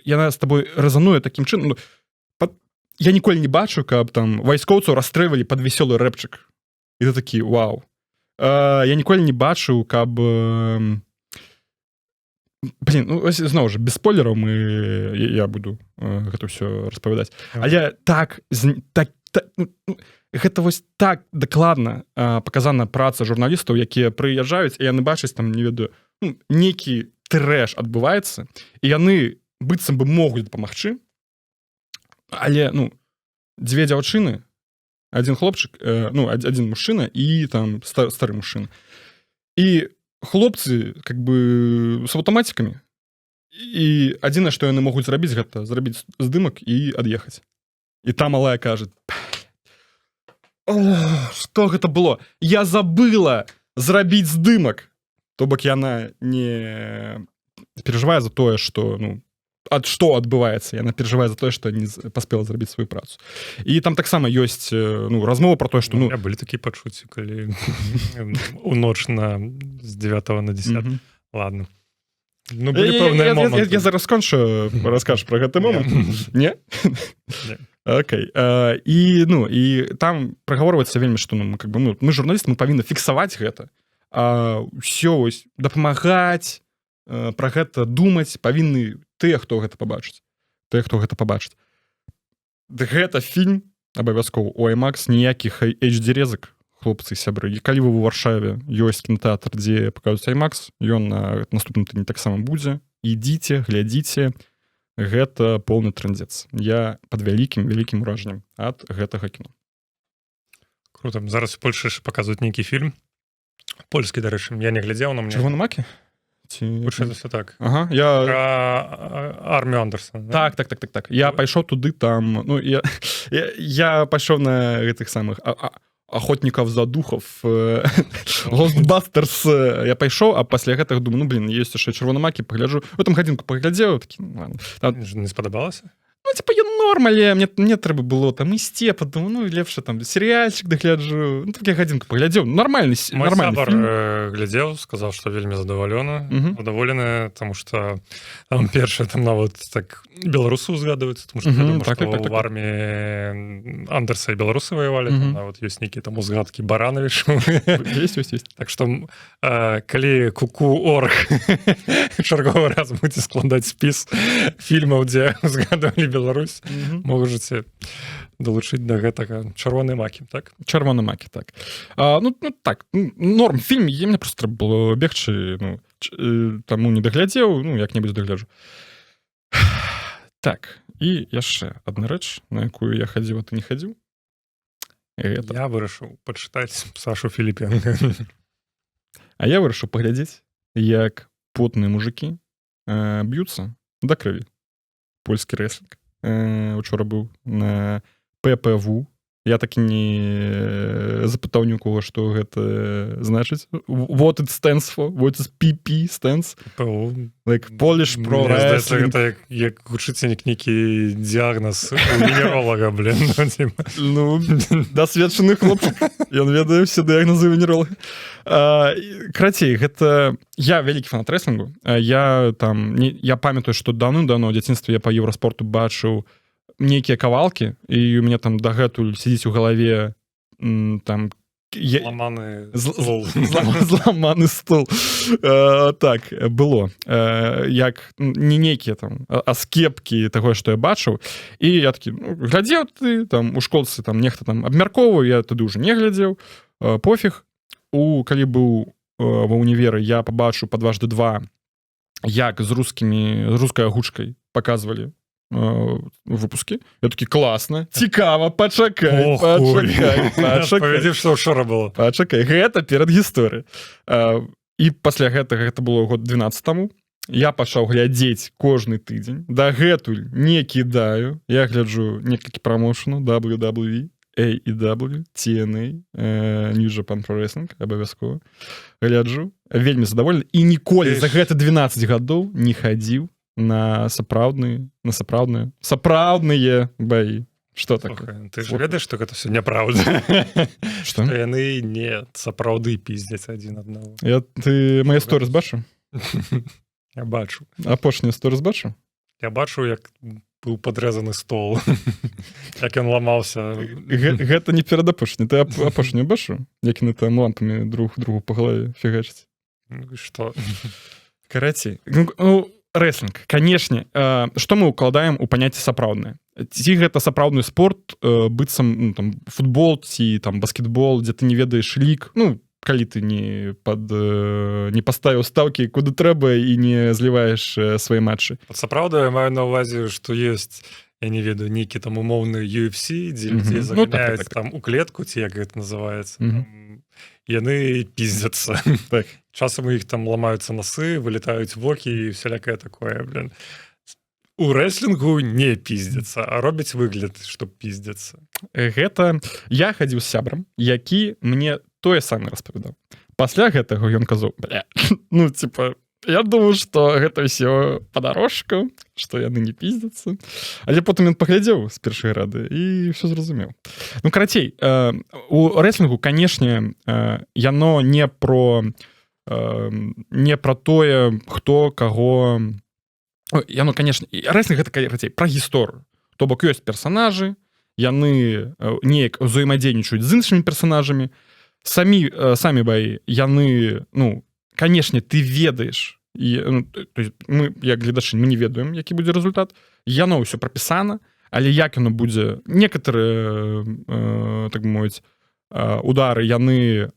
яна з табой рэзануе такім чынам. Я ніколі не бачу, каб там вайскоўцаў расстрэльвалі пад весёлы рэпчык. І ты такі, вау. Я ніколі не бачыў, каб... Зноў жа, без спойлераў я буду гэта ўсё распавядаць. Але гэта вось так дакладна паказана праца журналістаў, якія прыязджаюць, і яны бачаць там, не ведаю, нейкі трэш адбываецца, і яны быццам бы могуць дапамагчы, але, дзве дзяўчыны, адзін хлопчык, адзін мужчына і там стары мужчына. І хлопцы, как бы, з аўтаматикамі. І адзінае, што яны могуць зрабіць, гэта зрабіць здымак і ад'ехаць. І та малая кажа, што гэта было? Я забыла зрабіць здымак. То бок яна не перажывае за тое, што, што адбываецца. Яна перажывае за тое, што не паспела зрабіць сваю працу. І там таксама ёсць размова про тое, што... У меня былі такія пачуцці, калі у ноч з 9 на 10. Ладно. Былі пэўныя моманты. Я зараз скончу, раскажу про гэты момант. Не? Окей. І там прагаворваецца вельмі, што мы журналісты, мы павінны фіксаваць гэта. ўсё ось дапамагаць, пра гэта думаць павінны тыя, хто гэта пабачыць. Гэта фільм абавязкова у IMAX, ніякіх HD-резак, хлопцы, сябры. І калі вы ў Варшаве ёсць кінотэатр, дзе пакажуць IMAX, ён на наступным тыдні таксама будзе. Ідзіце, глядзіце. Гэта поўны трындзец. Я пад вялікім уражаннем ад гэтага кіно. Круто. Зараз у Польшы паказваюць нейкі фільм. Польскі, дарэчы, я не глядзеў, на мне. Чырвоны макі? Вучылася так. Ага, Пра армію Андерсона. Так. Я пайшоў туды там, ну, я пайшоў на гэтых самых охотников за духов, Ghostbusters, я пайшоў, а пасля гэтага думаю, ну, блин, ёсць яшчэ чырвоны макі, пагляджу. Там гадзінку паглядзеў, такі, ну, ладно. Не спадабалася? Ну, типа, я нормале, мне трэба было там ісці, падумаю, ну, лепш там серыяльчык дагляджу. Ну, так я гадзінку паглядзеў. Нормальны фільм. Мой сябар глядзеў, сказаў, што вельмі задаволены, таму што там першае, там нават так беларусу згадваюцца, таму што вядома, што ў арміі Андерса і беларусы ваявалі, там нават ёсць нейкія там узгадкі Барановичу. Ёсць. Так што, калі Куку-Орг чарговы раз будзе складаць спіс фільмаў, дзе згадвалі Беларусь, можаце далучыць да гэтага чырвоны макі, так? Чырвоны макі, так. Ну, так, норм фільм, мне проста трэба было бегчы, ну, таму не даглядзеў, ну, як-небудзь дагляджу. Так, і яшчэ адна рэч, на якую я хадзіў, а ты не хадзіў. Я вырашыў пачытаць Сашу Філіпенка. А я вырашыў паглядзець, як потныя мужыкі б'юцца да крыві. Польскі рэслінг. Учора быў на ППВ. Я так і не запытаў ні ў кого, што гэта значыць. What it stands for? What is PP stands? Like Polish Pro Wrestling. Гэта як гучыцца нейкі дыягназ у венеролага, блин. Ну, дасведчаны хлопчык. Ён ведае ўсе дыягназы венеролага. Карацей, гэта... Я вялікі фанат рэслінгу. Я памятаю, што даўным-даўно ў дзяцінстве я па Еўраспорту бачыў нейкія кавалкі, і у мяне там дагэтуль сидзіць у галаве там зламаны стол. Так, было. Як не нейкія там аскепкі таго, што я бачыў. І я такі, глядзеў ты, там у школцы там нехта там абмяркоўваў, я тады ўжо не глядзеў. Пофіг. Калі быў ва ўніверы, я пабачыў па 2x2, як з рускай агучкай паказвалі выпускі. Я такі, класна, цікава, пачакай. Павядзіў, што ўчора было. Пачакай, гэта перад гісторыяй. І пасля гэтага, гэта было год 12 таму, я пачаў глядзець кожны тыдзень, дагэтуль не кідаю, я гляджу некалькі прамоушанаў, WWE, AEW, TNA, New Japan Pro Wrestling, абавязкова. Гляджу, вельмі задаволены, і ніколі за гэта 12 гадоў не хадзіў на сапраўдныя баі. Што такое? Ты ж ведаеш, што гэта все няправда. Што? Яны не сапраўды піздзяць адзін аднаго. Ты мае сторыс бачыў? Я бачу. Апошні сторыс бачыў? Я бачу, як быў падрэзаны стол. Як ён ламаўся. Гэта не перадапошні. Ты апошнюю бачыў? Як яны там лампамі друг другу па галаве фігачаць? Што? Карацей. Рэслінг, канешне, што мы ўкладаем у паняцце сапраўднае? Ці гэта сапраўдны спорт, быццам футбол ці там баскетбол, дзе ты не ведаеш лік, ну, калі ты не паставіў стаўкі куды трэба і не зліваеш свае матчы. Сапраўда, я маю на ўвазе, што ёсць, я не ведаю, нейкі там умоўны UFC, дзе людзей заганяюць там у клетку, ці як гэта называецца. Яны піздзяцца. Часам у іх там ламаюцца носы, вылетаюць вокі і всялякае такое, блин. У рэслінгу не піздзяцца, а робяць выгляд, што піздзяцца. Гэта я хадзіў з сябрам, які мне тое самае распавядаў. Пасля гэтага ён казаў, ну, типа, я думаю, што гэта ўсё падарожку, што яны не піздзяцца. Але потым ён паглядзеў з першай рады і ўсё зразумеў. Ну, карацей, у рэслінгу, канешне, яно не про тое, хто каго... Яно, канешне, рэслінг гэта, карацей, пра гісторыю. То бок ёсць персанажы, яны неяк узаемадзейнічаюць з іншымі персанажамі, самі баі, яны, ну, канешне, ты ведаеш, і, ну, то есть мы, як гледачы, мы не ведаем, які будзе рэзультат, яно ўсё прапісана, але як яно будзе, некаторыя, так бы мовіць, удары, яны,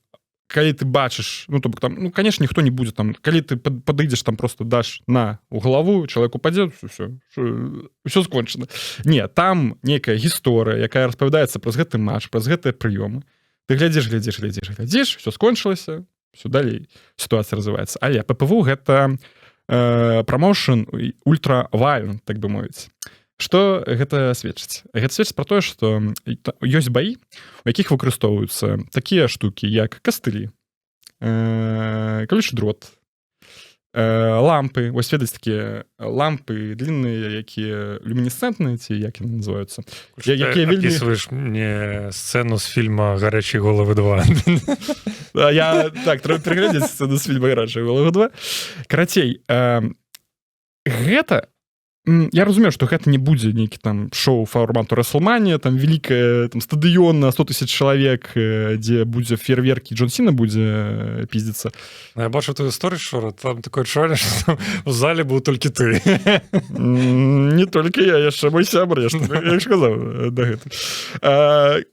калі ты бачыш, ну, то бок там, ну, конечно, ніхто не будзе там, калі ты падыдзеш там просто даш у галаву, чалавек упадзе, ўсё скончана. Не, там нейкая гісторыя, якая распавядаецца праз гэты матч, праз гэтыя прыёмы. Ты глядзіш, все скончылася, все далей сітуацыя развіваецца. Але ППВ гэта прамоушн ультра-вайлент, так бы мовіць. Што гэта сведчыць? Гэта сведчыць пра тое, што ёсць баі, у якіх выкарыстоўваюцца такія штукі, як кастылі, колючы дрот, лампы, вось ведаць такія лампы длінныя, якія люмінесцэнтныя, ці як яны называюцца. Ты опісваеш мне сцэну з фільма «Гарячыя головы 2». Так, трэба пераглядзець сцэну з фільма «Гарячыя головы 2». Карацей, гэта, я разумею, што гэта не будзе нейкі там шоу фармату Рэслманія, там вялікая там стадыён на 100 000 чалавек, дзе будзе фейерверкі, Джон Сіна будзе піздзіцца. Я бачу твою сторіс, Шора, там такое адчуванне, што у зале быў толькі ты. Не толькі я, яшчэ мой сябар, я ж казаў дагэтуль.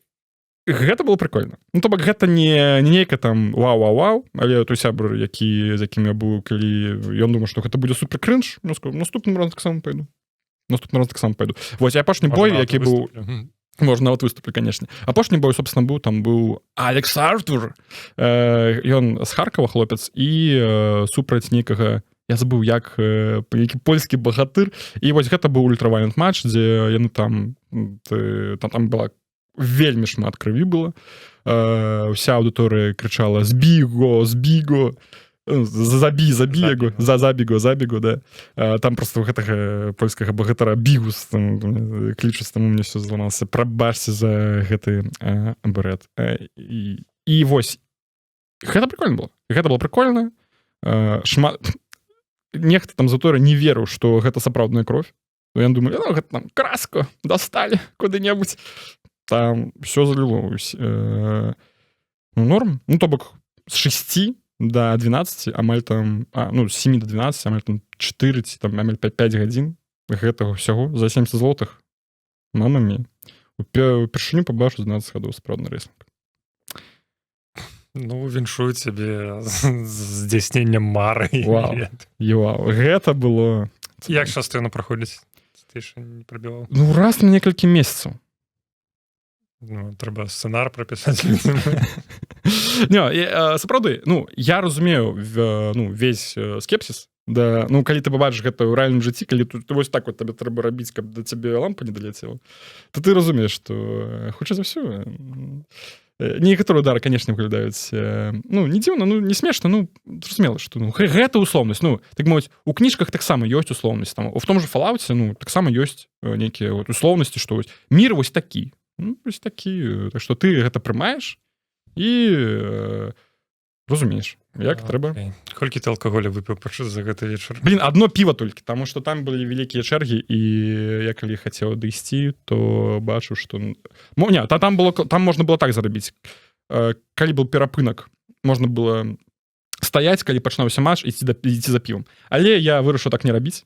Гэта было прикольно. Ну, то бок, гэта не нейка там вау-вау-вау, але той сябр, з якім я быў, калі ён думаў, што гэта будзе супер крынж, ну, скажу, наступным разам таксама пайду. Вось, апошні бой, які быў... Можна нават выступлю, канешне. Апошні бой, собственно, быў Алекс Артур. Ён з Харкова хлопец і супраць нейкага, я забыў, як нейкі польскі багатыр. І вось гэта быў ультравайлент матч, дзе яны там была вельмі шмат крыві было. Уся аўдыторыя крычала «Збіго! Збіго!» «Забі яго!» «Забіго!» да. Там просто гэтага польскага багатара Бігус клічуць, таму мне все зламалася. Прабачце за гэты брэд. І вось, гэта прикольна было. Гэта было прикольна. Нехта там з аўдыторыі не верыў, што гэта сапраўдная кровь. Ён думаю, ну, гэта там краску дасталі куды-небудзь. Там все залілось. Норм. Ну, то бок, з 6 до 12, амаль там, з 7 до 12, амаль там 4, там, амаль 5 гадзін гэтага ўсяго за 70 злотых. Мама мія. Упершыню пабачу 12 гадоў сапраўдны рэслінг. Ну, віншую цябе з здзяйсненнем мары. Вау. Гэта было... Як часта яно праходзіць? Ты яшчэ не прабіваў? Ну, раз на некалькі месяцаў. Ну, трэба сцэнар прапісаць. Не, сапраўды, ну, я разумею весь скепсіс, да, ну, калі ты побачыш гэта ў рэальным жыцці, калі ты вось так вот табе трэба рабіць, каб да цябе лампа не даляцела, то ты разумееш, што хутчэй за ўсё некаторыя удары, канешне, выглядаюць, ну, не дзіўна, ну, не смешна, ну, зразумела, што гэта услоўнасць, ну, так мовіць, у кніжках таксама ёсць услоўнасць, там, у том же Fallout'е, ну, таксама ёсць нейкія услоўнасці, што мір вось такі. Ну, вось такі, так што ты гэта прымаеш і разумееш, як трэба. Колькі ты алкаголя выпіў за гэты вечар? Блін, одно піва толькі, таму што там былі вялікія чэргі, і я калі хацеў дайсці, то бачу, што... Не, там можна было так зарабіць. Калі быў перапынак, можна было стаяць, калі пачынаўся матч, ісці за півам. Але я вырашыў так не рабіць.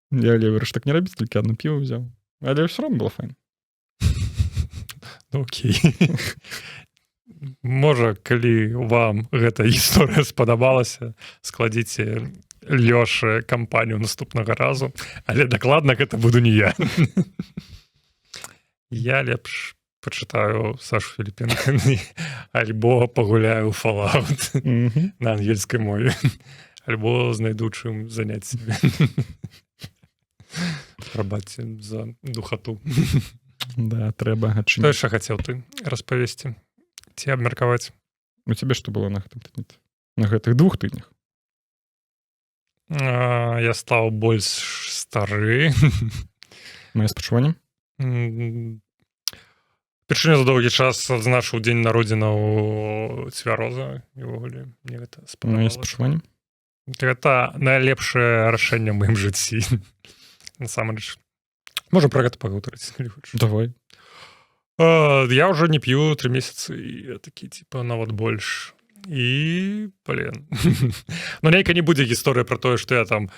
Толькі одно піва ўзяў. Але ўсё роўна было файна. Окей. Можа, калі вам гэта гісторыя спадабалася, складзіце Лёше кампанію наступнага разу, але дакладна гэта буду не я. Я лепш пачытаю Сашу Філіпенка альбо пагуляю ў Fallout на ангельскай мове, альбо знайду чым заняць сябе. Прабачце за духату. Да, трэба адчыніць. Што яшчэ хацеў ты распавесці? Ці абмеркаваць? У цябе што было на гэтым тыдні? На гэтых 2 тыднях? Я стаў больш стары. Мае спачуванне? Першыню за доўгі час адзначыў дзень народзінаў Цвяроза. І ўвогуле мне гэта спадабалася. Мае спачуванне? Гэта найлепшае рашэнне ў маім жыцці. Насамрэч. Можа пра гэта пагутарыць, калі хочаш. Давай. Я уже не п'ю 3 месяцы, і я такі, типа, нават больш. І, блин. Ну, нейка не будзе гісторыя пра тое, што я там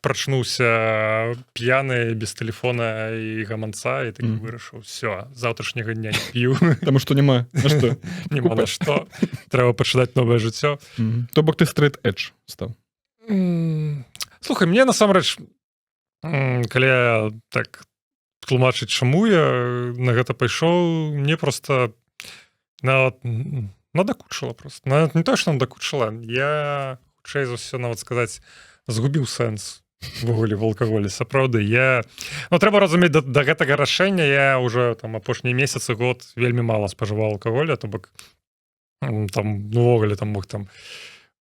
прачнуўся п'яны, без тэлефона і гаманца, і такі вырашыў, всё, завтрашняга дня не п'ю. Таму што няма на што. Няма на што. Трэба пачынаць новае жыццё. То бок ты стрейт-эдж стаў. Слухай, мне насамрэч, калі я так тлумачыць, чаму я на гэта пайшоў, мне проста нават надакучыла просто. Нават не то, што надакучыла, я, хутчэй за ўсё, нават сказаць, згубіў сэнс ввогуле в алкаголі. Сапраўды, трэба разумець, да гэтага рашэння я ўжо там апошнія месяцы, год вельмі мала спажываў алкаголя, то бок там, увогуле, там мог там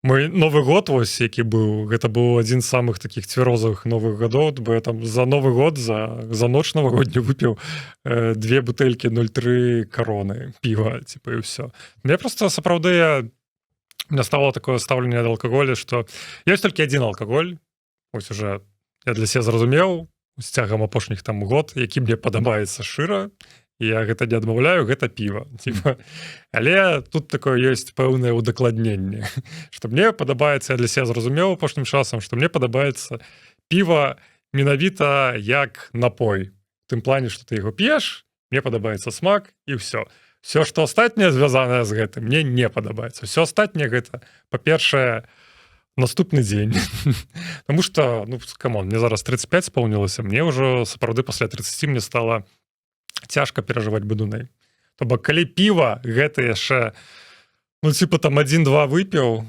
мой новы год, вось, які быў, гэта быў адзін з самых такіх цвярозых новых гадоў, бо я там за новы год, за ноч навагоднюю выпіў 2 бутэлькі 0,3 кароны піва, типа, і ўсё. Мне просто, сапраўды, у меня стало такое стаўленне да алкаголя, што ёсць толькі адзін алкаголь, вось уже я для сябе зразумеў з цягам апошніх там год, які мне падабаецца шчыра, я гэта не адмаўляю, гэта піва, типа. Але тут такое ёсць пэўнае удакладненне, што мне падабаецца, я для сябе зразумеў апошнім часам, што мне падабаецца піва менавіта як напой. В тым плане, што ты яго п'еш, мне падабаецца смак і ўсё. Всё, што астатняе звязанае з гэтым, мне не падабаецца. Всё астатняе гэта, па-першае, наступны дзень. Таму што, камон, мне зараз 35 спаўнілася, мне ўжо сапраўды пасля 30 мне стала цяжка перажываць бадуны. То бок, калі піва гэта яшчэ, типа там 1-2 выпіў,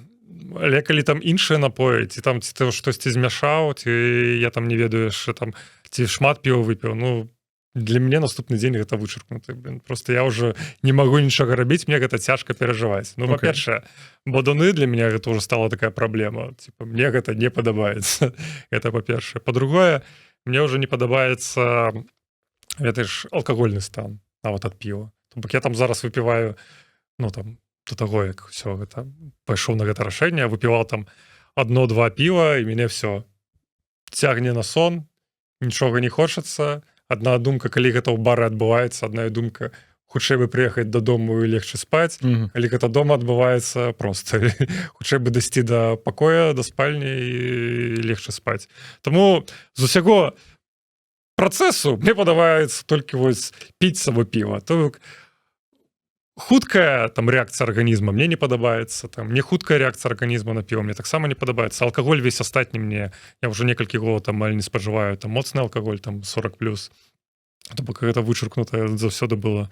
але калі там іншыя напоі, ці там ці штосьці змяшаў, ці я там не ведаю яшчэ там, ці шмат піва выпіў, для мяне наступны дзень гэта вычаркнуты. Просто я ўжо не магу нічога рабіць, мне гэта цяжка перажываць. Па-першае, бадуны для мяне гэта ўжо стала такая праблема. Типа, мне гэта не падабаецца. Это па-першае. Па-другое, мне ўжо не падабаецца гэта ж алкагольны стан, нават ад піва. То бок я там зараз выпіваю, там, до таго, як ўсё гэта пайшоў на гэта рашэнне, выпіваў там 1-2 піва, і мяне всё цягне на сон, нічога не хочацца. Адна думка, калі гэта ў бары адбываецца, адна думка, хутчэй бы прыехаць дадому і легчы спаць, калі гэта дома адбываецца, проста хутчэй бы дайсці да пакоя, да спальні і легчы спаць. Таму з усяго працэсу мне падабаецца толькі вось піць сабо піва. То хуткая там рэакцыя арганізма мне не падабаецца, там не хуткая рэакцыя арганізма на піва мне таксама не падабаецца. Алкаголь весь астатні мне, я ўжо некалькі год там амаль не спажываю, там моцны алкаголь, там 40+. То бок гэта вычаркнутае заўсёды было,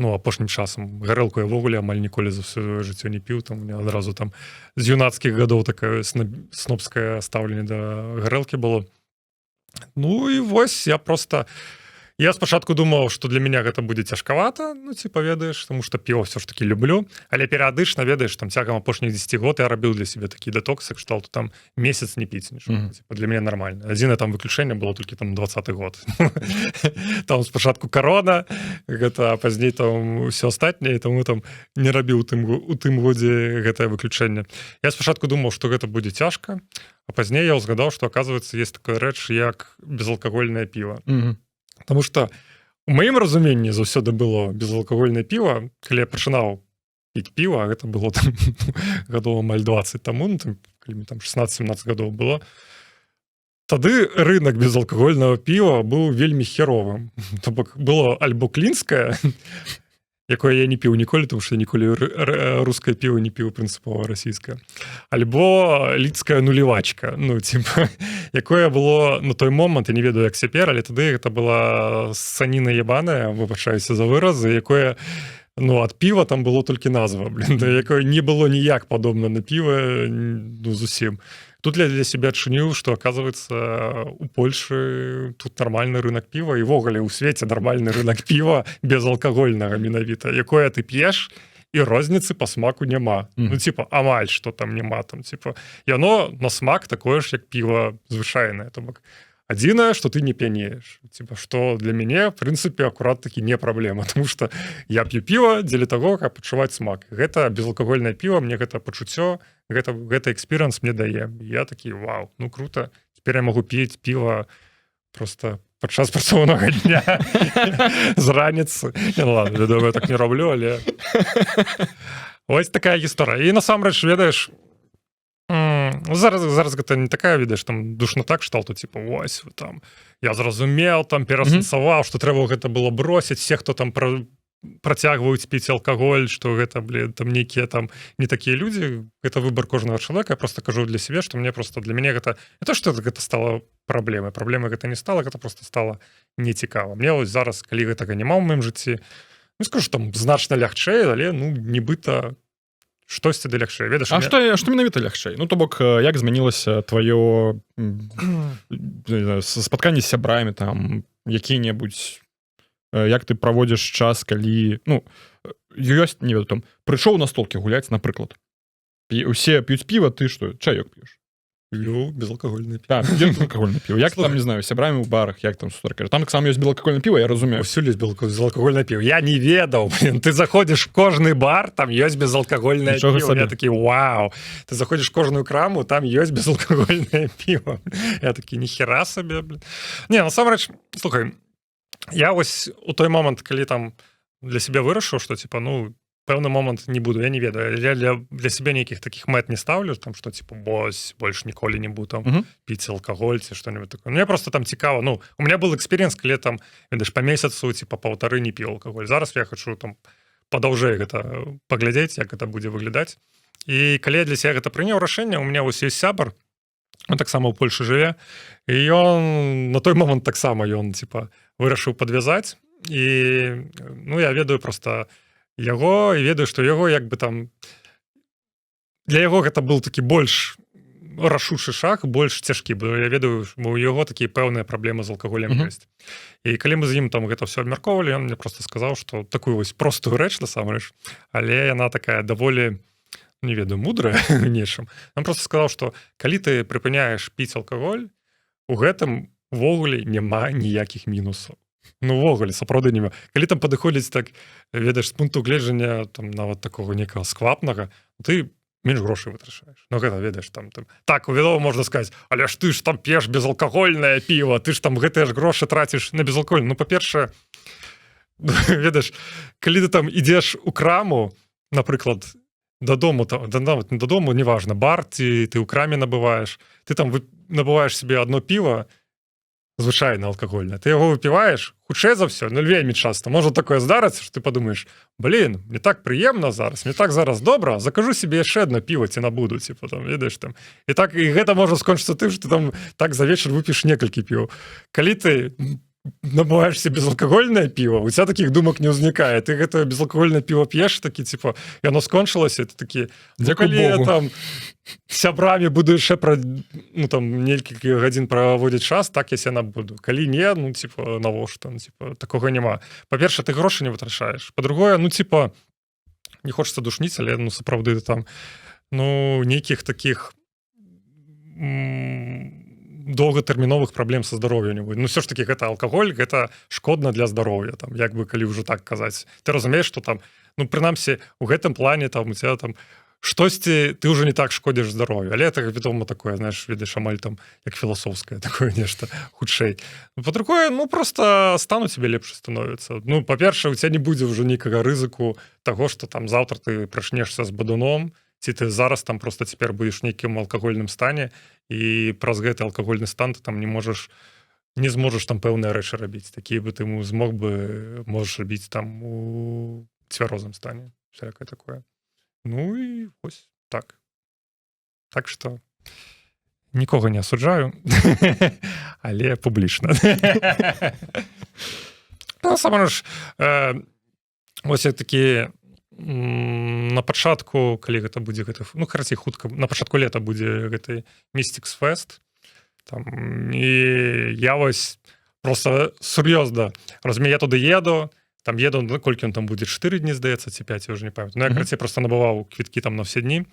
апошнім часам. Гарэлку я ввогуле амаль ніколі за ўсё жыццё не піў, там у меня адразу там з юнацкіх гадоў такое снобскае стаўленне да гарэлкі было. І вось я спачатку думаў, што для мяне гэта будзе цяжкавата, ведаеш, таму што піва ўсё ж такі люблю, але перыядычна, ведаеш, там цягам апошніх 10 год я рабіў для сябе такі дэтокс, кшталту там месяц не піць нічога. Для мяне нармальна. Адзінае там выключэнне было толькі там 20-й год. Там спачатку карона, гэта пазней там усё астатняе, таму там не рабіў у тым годзе гэтае выключэнне. Я спачатку думаў, што гэта будзе цяжка, а пазней я ўзгадаў, што, аказваецца, есть такая рэч, як безалкагольнае піва. Таму што у маім разуменні заўсёды было безалкагольнае піва, калі я пачынаў піць піва, гэта было там гадоў амаль 20 таму, калі мне там 16-17 гадоў было, тады рынак безалкагольнага піва быў вельмі херовым. То бок было альбо клінскае, якое я не піў ніколі, тому што я ніколі рускае піва не піў прынцыпова расійскае. Альбо лідская нулевачка, якое было на той момант, я не ведаю, як цяпер, але тады гэта была саніна ебаная, выбачаюся за выразы, якое ад піва там было толькі назва, якое не было ніяк падобна на піва, зусім. Тут я для себя адчыніў, што, оказывается, у Польшы тут нармальны рынок піва, і ввогуле ў свеце нармальны рынок піва безалкагольнага менавіта, якое ты п'еш, і розніцы па смаку няма. Амаль што там няма. Яно на смак такое ж, як піва звычайнае. Адзінае, што ты не п'янееш. Што для мяне, в прынцыпе, акурат такі не праблема, тому што я п'ю піва дзеля таго, каб пачуваць смак. Гэта безалкагольнае піва, мне гэта пачуццё, гэта экспірыенс мне дае. Я такі, вау, круто. Цяпер я магу піць піва проста падчас працоўнага дня з раніцы. Ну ладно, я думаю, так не роблю, але ось такая гісторыя. І насамрэч, ведаеш, зараз гэта не такая, ведаеш, там душнота кшталту, типа, ось, там, я зразумеў, там, пераасэнсаваў, што трэба гэта было бросіць, все, хто там працягваюць піць алкаголь, што гэта, там нейкія там не такія людзі, гэта выбар кожнага чалавека. Я просто кажу для сябе, што мне просто, для мяне гэта не то, што гэта стала праблемай, гэта не стала, гэта просто стала нецікава. Мне вось зараз, калі гэтага няма ў маім жыцці, ну, скажу, там значна лягчэй, але, ну, нібыта штосьці да лягчэй. Ведаеш, а што менавіта лягчэй? Ну, то бок, як змянілася тваё спатканне з сябрамі, там, які-небудзь, як ты праводзіш час, калі, ну, ёсць, не ведаю, там, прыйшоў на столкі гуляць, напрыклад. Усе п'юць піва, ты што, чаёк п'еш? П'ю безалкагольнае Так, піва. п'ю безалкагольнае піва. Як там, не знаю, сябрамі ў барах, як там сустракаеш? Там таксама ёсць безалкагольнае піва, я разумею. Усюль ёсць безалкагольнае піва. Я не ведаў, ты заходзіш в кожны бар, там ёсць безалкагольнае піва. Я такі, вау. Ты заходзіш в кожную краму, там ёсць безалкагольнае піва. Я такі, ніхера сабе, блин. Не, насамрэч, слухай, я вось у той момант, калі там для сябе вырашыў, што, типа, ну, пэўны момант не буду, я не ведаю. Я для сябе нейкіх такіх мэт не ставлю, там, што, типа, больш ніколі не буду там піць алкаголь ці што-нибудь такое. Мне просто там цікава, ну, у меня был эксперыенс, калі там, ведаеш, па месяцу, типа, паўтары не піў алкаголь. Зараз я хочу там падаўжэй гэта паглядзець, як гэта будзе выглядаць. І калі я для сябе гэта прыняў рашэнне, у меня вось ёсць сябар, он таксама ў Польшы жыве, і ён на той момант таксама ён, типа, вырашыў падвязаць, і, ну, я ведаю просто яго, і ведаю, што яго як бы там для яго гэта был такі больш рашучы шаг, больш цяжкі, бо я ведаю, бо ў яго такія пэўныя праблемы з алкаголем ёсць. І калі мы з ім там гэта ўсё абмяркоўвалі, ён мне просто сказаў, што такую вось простую рэч насамрэч, але яна такая даволі, не ведаю, мудрая в нечым. Ён просто сказаў, што калі ты прыпыняеш піць алкаголь, у гэтым увогуле няма ніякіх мінусаў. Ну, увогуле, сапраўды няма. Калі там падыходзіць так, ведаеш, з пункту гледжання там нават такого некага сквапнага, ты менш грошай вытрачаеш. Ну, гэта, ведаеш, там так, увядома можна сказаць, але ж ты ж там п'еш безалкагольнае піва, ты ж там гэтыя ж грошы траціш на безалкоголь. Ну, па-першае, ведаеш, калі ты там ідзеш у краму, напрыклад, дадому, нават не дадому, неважна, бар, ці ты ў краме набываеш, ты там набываеш себе одно піва, звычайна алкагольнае, ты яго выпіваеш, хутчэй за ўсё, ну, вельмі часта. Можа такое здарыцца, што ты падумаеш, блин, мне так прыемна зараз, мне так зараз добра, закажу себе яшчэ одно піва ці набуду, типа, там, ведаеш, там. І так, і гэта можа скончыцца тым, што ты там так за вечар выпіш некалькі піў. Калі ты набываешь себе безалкагольнае піва, у тебя таких думак не ўзнікае. Ты гэта безалкагольнае піва п'еш, такі, типа, і оно скончылася, ты такі, ну, калі я там сябрамі буду яшчэ ну, там, некалькі гадзін праводзіць час, так я себе набуду. Калі не, ну, типа, навошта, ну, типа, такога няма. Па-перша, ты грошы не вытрачаеш. Па-другое, ну, типа, не хочется душніць, але, ну, сапраўды, там, ну, нейкіх таких доўгатэрміновых праблем са здароўем не будзе. Ну, все ж таки, гэта алкаголь, гэта шкодна для здароўя, там, як бы, калі ўжо так казаць. Ты разумееш, што там, ну, прынамсі, у гэтым плане, там, у тебя там штосьці, ты ўжо не так шкодзіш здароўю. Але это, вядома, такое, знаеш, ведаеш, амаль там, як філасофскае, такое нешта хутчэй. Па-другое, ну, просто стан у тебе лепш становіцца. Ну, па-першае, у тебя не будзе ўжо нейкага рызыку таго, што там заўтра ты прачнешся з бадуном, ці ты зараз там просто цяпер будзеш нейкім алкагольным стане, і праз гэты алкагольны стан ты там не зможаш там пэўныя рэчы рабіць. Такія бы ты змог бы, можаш рабіць там у цвярозым стане. Всякое такое. Ну і вось так. Так што нікога не асуджаю, але публічна. Насамрэч, вось такі на пачатку, калі гэта будзе гэты, ну, карацей, хутка, на пачатку лета будзе гэты Mystics Fest, там, і я вось просто сур'ёзна, разумею, я туды еду, там еду, ну, колькі он там будзе, 4 дні, здаецца, ці 5, я ўжо не памятаю. Ну, я, карацей, просто набываў квіткі там на ўсе дні.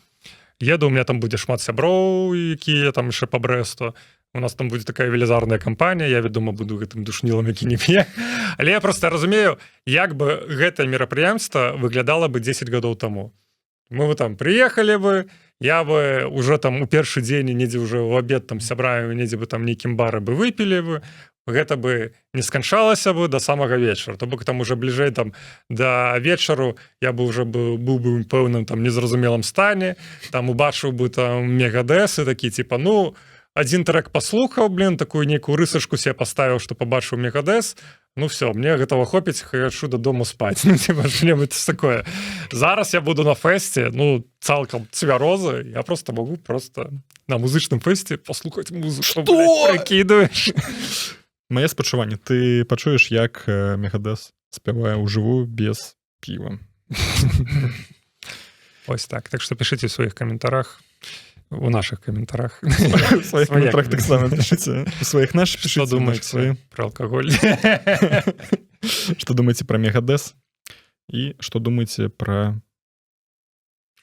Еду, у меня там будзе шмат сяброў, якія там яшчэ па Брэсту. У нас там будзе такая велізарная кампанія, я, вядома, буду гэтым душнілам, які не п'е. Але я просто разумею, як бы гэтае мерапрыемства выглядала бы 10 гадоў таму. Мы бы там прыехалі бы, я бы уже там у першы дзень недзе уже ў абед там сябраю, недзе бы там нейкім бары бы выпілі бы, гэта бы не сканчалася бы да самага вечара, то бок там уже бліжэй там да вечару я бы уже быў бы пэўным там незразумелым стане, там убачыў бы там мегадэсы такі типа ну один трек паслухаў, такую нейкую рысачку себе паставіў, што пабачыў мегадэс, ну все, мне гэтага хопіць, хачу дадому спаць. Ну, типа, такое. Зараз я буду на фэсце, ну, цалкам цвярозы, я просто могу просто на музычным фэсце паслухаць музыку. Што? Прыкідваеш. Мае спачуванне, ты пачуеш, як мегадэс спявае ўжывую без піва. Ось так. Так што пішыце ў сваіх каментарах. У наших комментариях. В своих комментариях так само пишите. У своих наших пишите. Что думаете про алкоголь? Что думаете про Мегадэс? И что думаете про...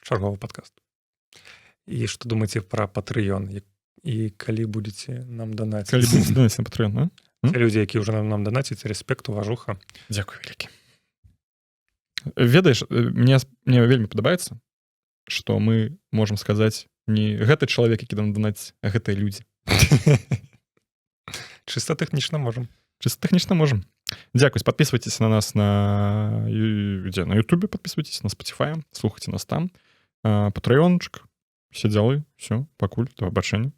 Черговый подкаст. И что думаете про Patreon? И коли будете нам донатить? Коли будете донатить на Patreon, а? Те люди, які вже нам донатять, респект, уважуха. Дякую вялікі. Ведаеш, мне вельмі падабаецца, што мы можам сказаць не гэты чалавек, які нам донаціць, а гэтыя людзі. Чисто тэхнічна можам. Чисто тэхнічна можам. Дзякуй, подписывайтесь на нас на Ютубе, подписывайтесь на Spotify, слухайте нас там. Патрэёнчык, все дзелы, все, пакуль, до пабачэння.